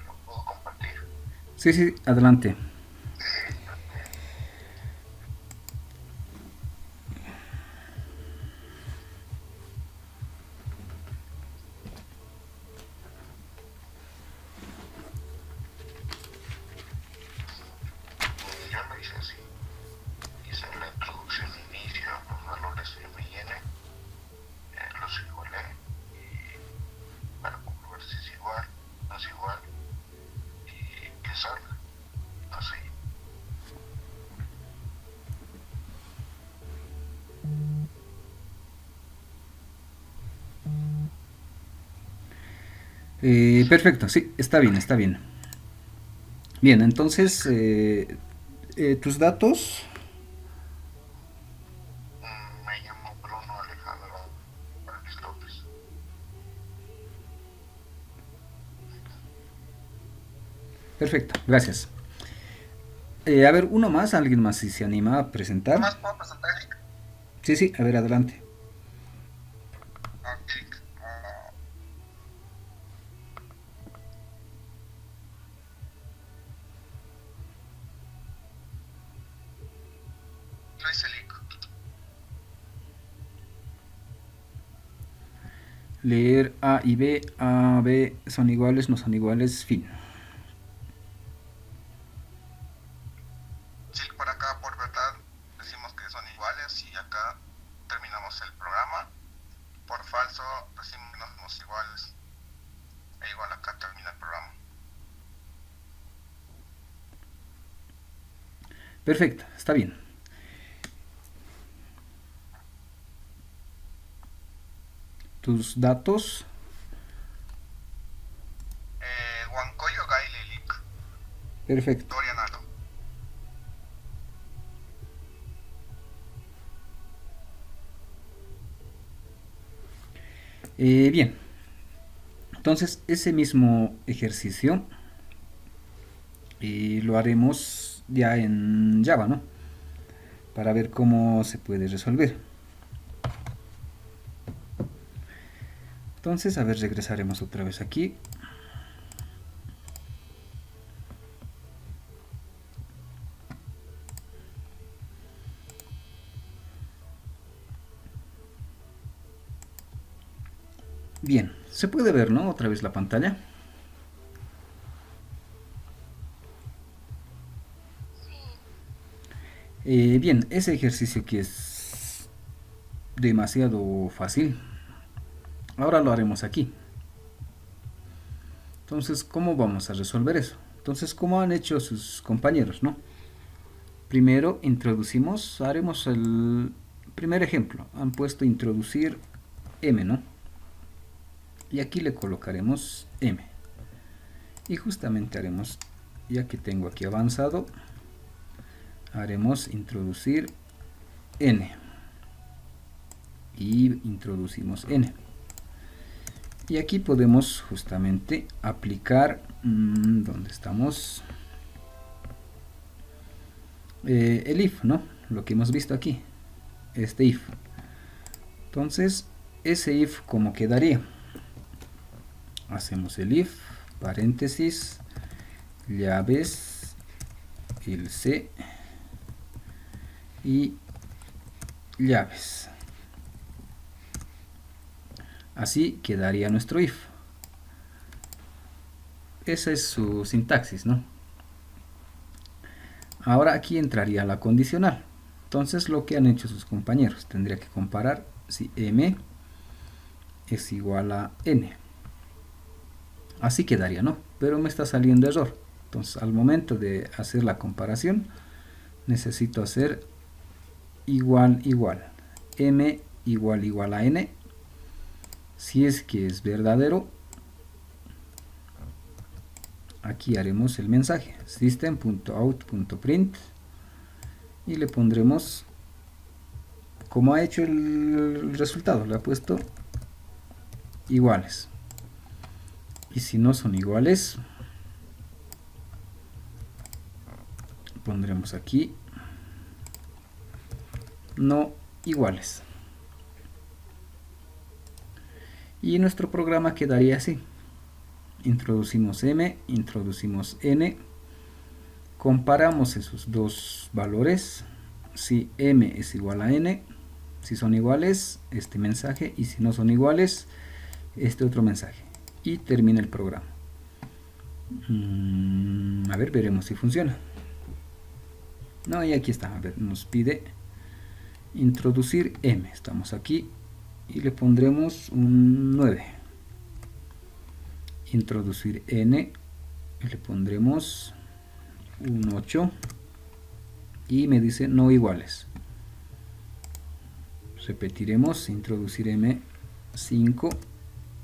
Lo puedo compartir. Sí, sí, adelante. Yo lo hice así. Hice la introducción de inicio, los valores M y N, los igualé y para comprobar si es igual, no es igual y que salga. Así. Perfecto, sí, está bien, está bien. Bien, entonces, tus datos. Me llamo Bruno Alejandro Vázquez López. Perfecto, gracias. A ver, uno más, alguien más si se anima a ¿Qué presentar. más puedo presentar, Eric? Sí, sí, a ver, adelante. Eric, Luis Elic. Leer A y B, A, B son iguales, no son iguales, fin. Sí, por acá, por verdad, decimos que son iguales y acá terminamos el programa. Por falso, decimos que no somos iguales. E igual acá termina el programa. Perfecto, está bien. Tus datos. Huancoyo Gail Elic. Perfecto. Dorian Alo. Bien, entonces ese mismo ejercicio lo haremos ya en Java, ¿no? Para ver cómo se puede resolver. Entonces, a ver, regresaremos otra vez aquí. Bien, se puede ver, ¿no? Otra vez la pantalla. Bien, ese ejercicio que es demasiado fácil, ahora lo haremos aquí. Entonces, ¿cómo vamos a resolver eso? Entonces, ¿cómo han hecho sus compañeros, no? Primero introducimos, haremos el primer ejemplo. Han puesto introducir M, ¿no? Y aquí le colocaremos M. Y justamente haremos, ya que tengo aquí avanzado, haremos introducir N. Y introducimos N. Y aquí podemos justamente aplicar, ¿dónde estamos? El if, ¿no? Lo que hemos visto aquí, este if. Entonces, ese if, ¿cómo quedaría? Hacemos el if, paréntesis, llaves, el C y llaves. Así quedaría nuestro if. Esa es su sintaxis, ¿no? Ahora aquí entraría la condicional. Entonces lo que han hecho sus compañeros, tendría que comparar si m es igual a n. Así quedaría, ¿no? Pero me está saliendo error. Entonces al momento de hacer la comparación necesito hacer igual igual. M igual a n. Si es que es verdadero, aquí haremos el mensaje system.out.print y le pondremos como ha hecho el resultado, le ha puesto iguales. Y si no son iguales, pondremos aquí no iguales. Y nuestro programa quedaría así. Introducimos m, introducimos n, comparamos esos dos valores, si m es igual a n, si son iguales, este mensaje, y si no son iguales, este otro mensaje, y termina el programa. A ver, veremos si funciona. No, y aquí está, a ver, nos pide introducir m, estamos aquí, y le pondremos un 9. Introducir n, le pondremos un 8, y me dice no iguales. Repetiremos, introducir m, 5,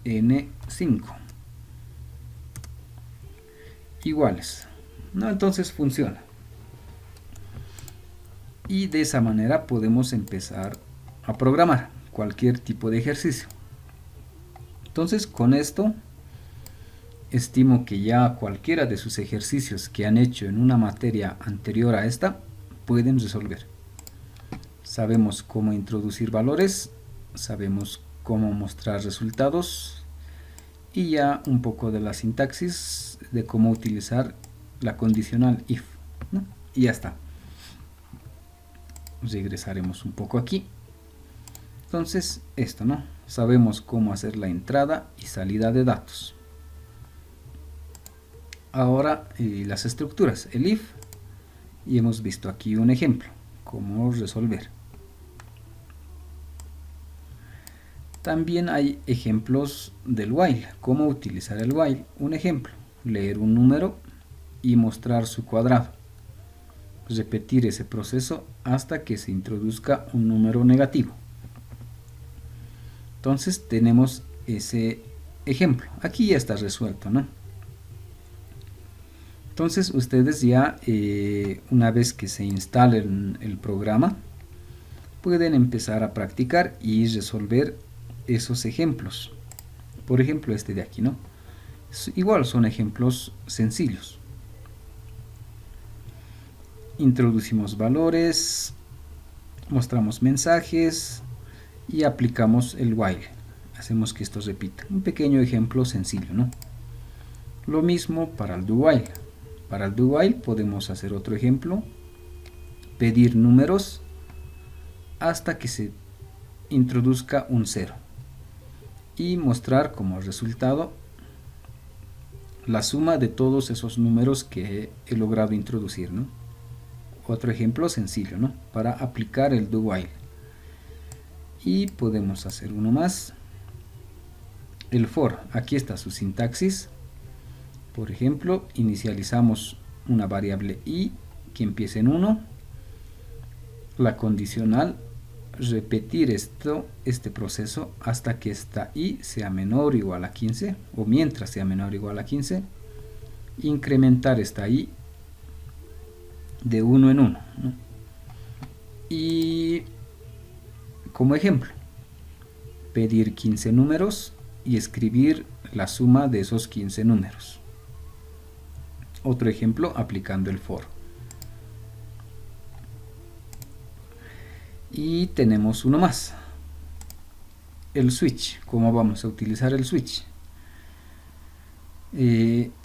n, 5. Iguales. No, entonces funciona. Y de esa manera podemos empezar a programar cualquier tipo de ejercicio. Entonces, con esto estimo que ya cualquiera de sus ejercicios que han hecho en una materia anterior a esta pueden resolver. Sabemos cómo introducir valores, sabemos cómo mostrar resultados y ya un poco de la sintaxis de cómo utilizar la condicional if, ¿no? Y ya está. Regresaremos un poco aquí. Entonces, esto, ¿no? Sabemos cómo hacer la entrada y salida de datos. Ahora las estructuras, el if, y hemos visto aquí un ejemplo, cómo resolver. También hay ejemplos del while, cómo utilizar el while. Un ejemplo, leer un número y mostrar su cuadrado. Repetir ese proceso hasta que se introduzca un número negativo. Entonces tenemos ese ejemplo. Aquí ya está resuelto, ¿no? Entonces ustedes ya, una vez que se instalen el programa, pueden empezar a practicar y resolver esos ejemplos. Por ejemplo, este de aquí, ¿no? Igual son ejemplos sencillos. Introducimos valores, mostramos mensajes y aplicamos el while. Hacemos que esto repita. Un pequeño ejemplo sencillo, ¿no? Lo mismo para el do while. Para el do while podemos hacer otro ejemplo. Pedir números hasta que se introduzca un 0. Y mostrar como resultado la suma de todos esos números que he logrado introducir, ¿no? Otro ejemplo sencillo, ¿no? Para aplicar el do while. Y podemos hacer uno más. El for, aquí está su sintaxis. Por ejemplo, inicializamos una variable i que empiece en 1. La condicional, repetir este proceso hasta que esta i sea menor o igual a 15, o mientras sea menor o igual a 15. Incrementar esta i de 1 en 1, ¿no? Y como ejemplo, pedir 15 números y escribir la suma de esos 15 números. Otro ejemplo aplicando el for. Y tenemos uno más. El switch. ¿Cómo vamos a utilizar el switch?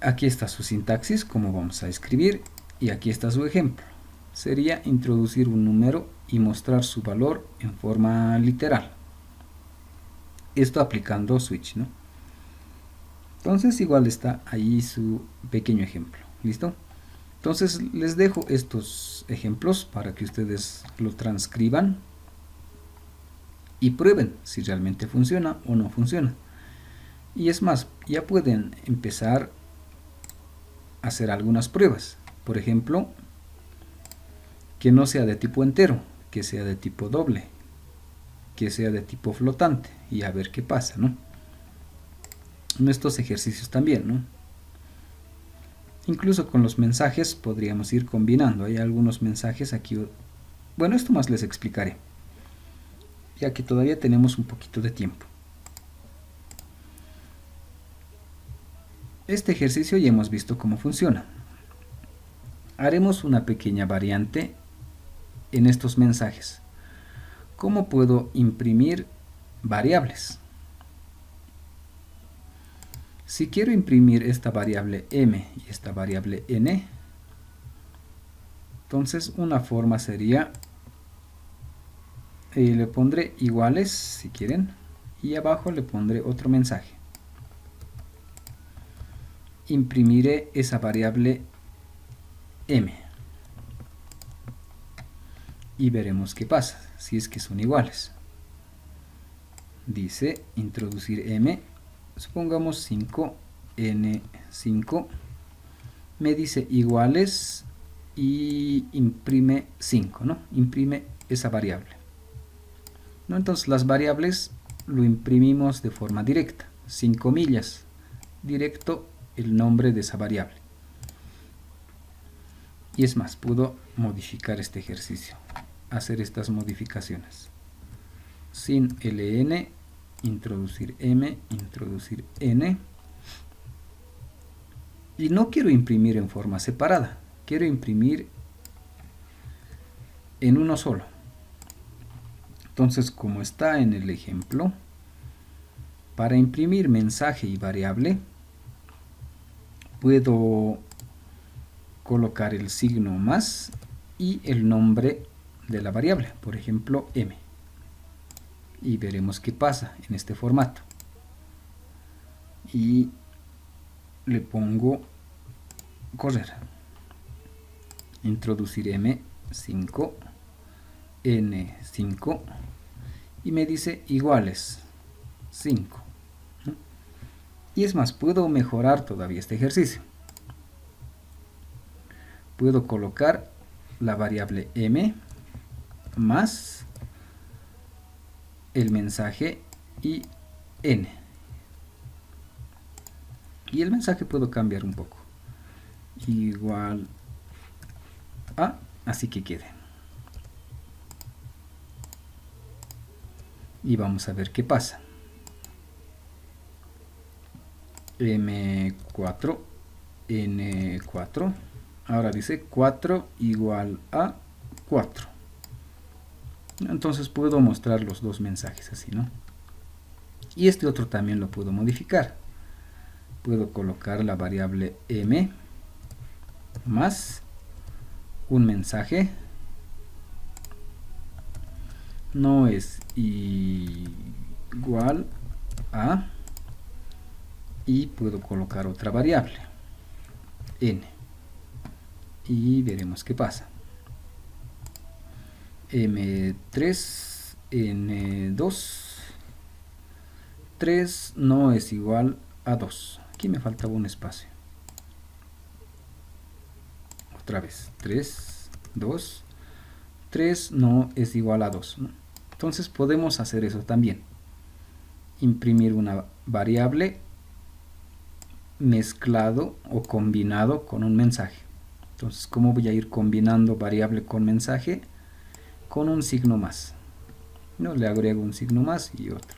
Aquí está su sintaxis, cómo vamos a escribir. Y aquí está su ejemplo. Sería introducir un número y mostrar su valor en forma literal. Esto aplicando switch, ¿no? Entonces igual está ahí su pequeño ejemplo. ¿Listo? Entonces les dejo estos ejemplos para que ustedes lo transcriban y prueben si realmente funciona o no funciona. Y es más, ya pueden empezar a hacer algunas pruebas. Por ejemplo, que no sea de tipo entero, que sea de tipo doble, que sea de tipo flotante, y a ver qué pasa, ¿no? En estos ejercicios también, ¿no? Incluso con los mensajes podríamos ir combinando. Hay algunos mensajes aquí. Bueno, esto más les explicaré, ya que todavía tenemos un poquito de tiempo. Este ejercicio ya hemos visto cómo funciona. Haremos una pequeña variante en estos mensajes. ¿Cómo puedo imprimir variables? Si quiero imprimir esta variable m y esta variable n, entonces una forma sería, le pondré iguales si quieren, y abajo le pondré otro mensaje. Imprimiré esa variable m y veremos qué pasa si es que son iguales. Dice introducir m, supongamos 5, n5, me dice iguales y imprime 5, ¿no? Imprime esa variable, ¿no? Entonces las variables lo imprimimos de forma directa, sin comillas, directo el nombre de esa variable. Y es más, puedo modificar este ejercicio, hacer estas modificaciones. Sin ln, introducir m, introducir n. Y no quiero imprimir en forma separada, quiero imprimir en uno solo. Entonces, como está en el ejemplo, para imprimir mensaje y variable, puedo colocar el signo más y el nombre de la variable, por ejemplo m, y veremos qué pasa en este formato. Y le pongo correr, introducir m5, n5, y me dice iguales 5, ¿no? Y es más, puedo mejorar todavía este ejercicio. Puedo colocar la variable m más el mensaje y n. Y el mensaje puedo cambiar un poco. Igual a, así que quede. Y vamos a ver qué pasa. M4, N4. Ahora dice 4 igual a 4. Entonces puedo mostrar los dos mensajes así, ¿no? Y este otro también lo puedo modificar. Puedo colocar la variable m más un mensaje no es igual a, y puedo colocar otra variable n y veremos qué pasa. M3, N2, 3 no es igual a 2. Aquí me faltaba un espacio. Otra vez, 3, 2, 3 no es igual a 2, ¿no? Entonces podemos hacer eso también. Imprimir una variable mezclado o combinado con un mensaje. Entonces, ¿cómo voy a ir combinando variable con mensaje? Con un signo más, ¿no? Le agrego un signo más y otro.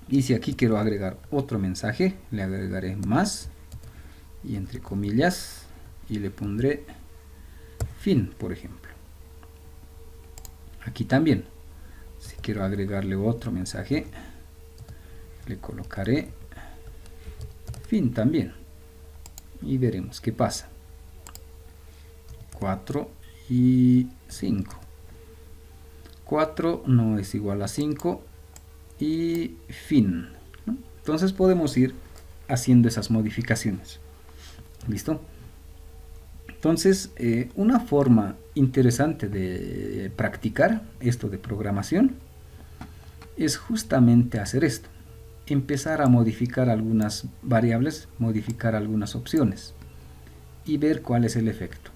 Y si aquí quiero agregar otro mensaje, le agregaré más y entre comillas y le pondré fin, por ejemplo. Aquí también, si quiero agregarle otro mensaje, le colocaré fin también y veremos qué pasa. 4 y 5. 4 no es igual a 5 y fin, ¿no? Entonces podemos ir haciendo esas modificaciones. ¿Listo? Entonces, una forma interesante de practicar esto de programación es justamente hacer esto. Empezar a modificar algunas variables, modificar algunas opciones y ver cuál es el efecto.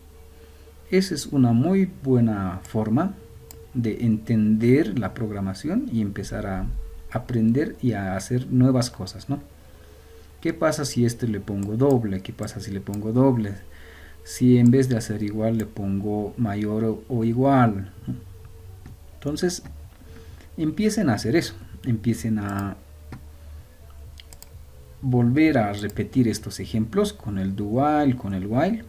Esa es una muy buena forma de entender la programación y empezar a aprender y a hacer nuevas cosas, ¿no? ¿Qué pasa si este le pongo doble? ¿Qué pasa si le pongo doble? Si en vez de hacer igual le pongo mayor o igual, ¿no? Entonces, empiecen a hacer eso, empiecen a volver a repetir estos ejemplos con el do while, con el while,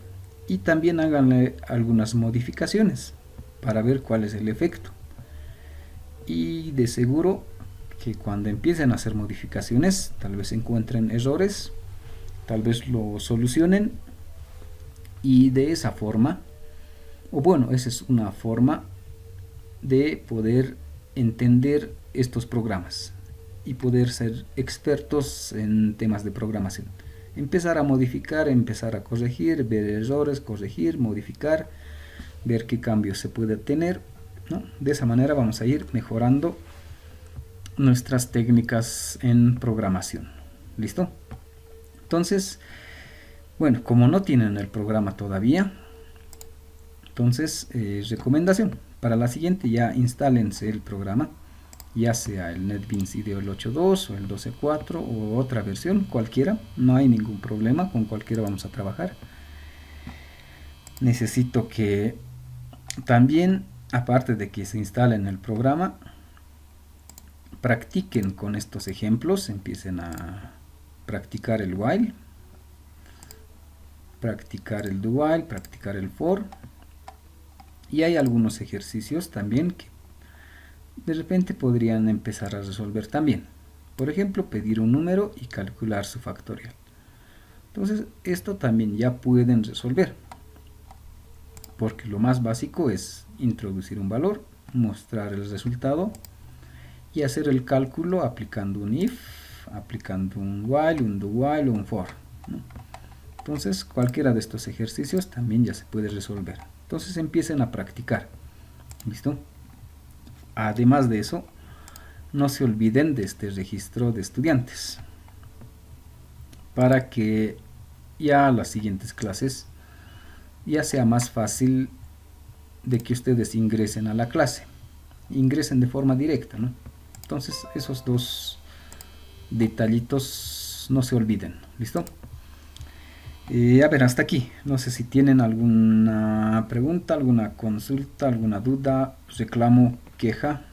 y también háganle algunas modificaciones para ver cuál es el efecto. Y de seguro que cuando empiecen a hacer modificaciones tal vez encuentren errores, tal vez lo solucionen y de esa forma, o bueno, esa es una forma de poder entender estos programas y poder ser expertos en temas de programación. Empezar a modificar, empezar a corregir, ver errores, corregir, modificar, ver qué cambios se puede tener, ¿no? De esa manera vamos a ir mejorando nuestras técnicas en programación. ¿Listo? Entonces, bueno, como no tienen el programa todavía, entonces recomendación, para la siguiente ya instálense el programa, ya sea el NetBeans IDEO el 8.2 o el 12.4 o otra versión, cualquiera, no hay ningún problema, con cualquiera vamos a trabajar. Necesito que también, aparte de que se instalen el programa, practiquen con estos ejemplos, empiecen a practicar el while, practicar el do while, practicar el for, y hay algunos ejercicios también que de repente podrían empezar a resolver también. Por ejemplo, pedir un número y calcular su factorial. Entonces, esto también ya pueden resolver, porque lo más básico es introducir un valor, mostrar el resultado y hacer el cálculo aplicando un if, aplicando un while, un do while o un for, ¿no? Entonces, cualquiera de estos ejercicios también ya se puede resolver. Entonces, empiecen a practicar. ¿Listo? Además de eso, no se olviden de este registro de estudiantes para que ya las siguientes clases ya sea más fácil de que ustedes ingresen a la clase, ingresen de forma directa, ¿no? Entonces esos dos detallitos no se olviden. ¿Listo? A ver, hasta aquí. No sé si tienen alguna pregunta, alguna consulta, alguna duda, reclamo, queja.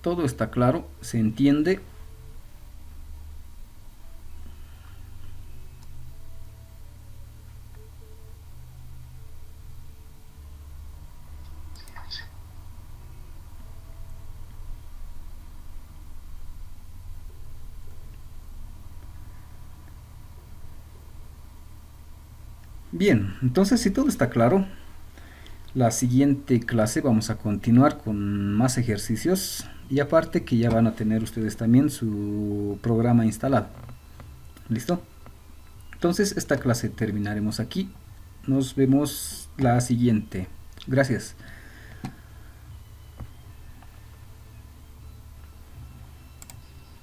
Todo está claro, se entiende. Sí. Bien, entonces si todo está claro, la siguiente clase vamos a continuar con más ejercicios y aparte que ya van a tener ustedes también su programa instalado. ¿Listo? Entonces esta clase terminaremos aquí. Nos vemos la siguiente. Gracias.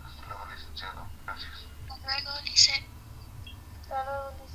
Hasta luego, licenciado. Gracias. Luego dice, luego dice.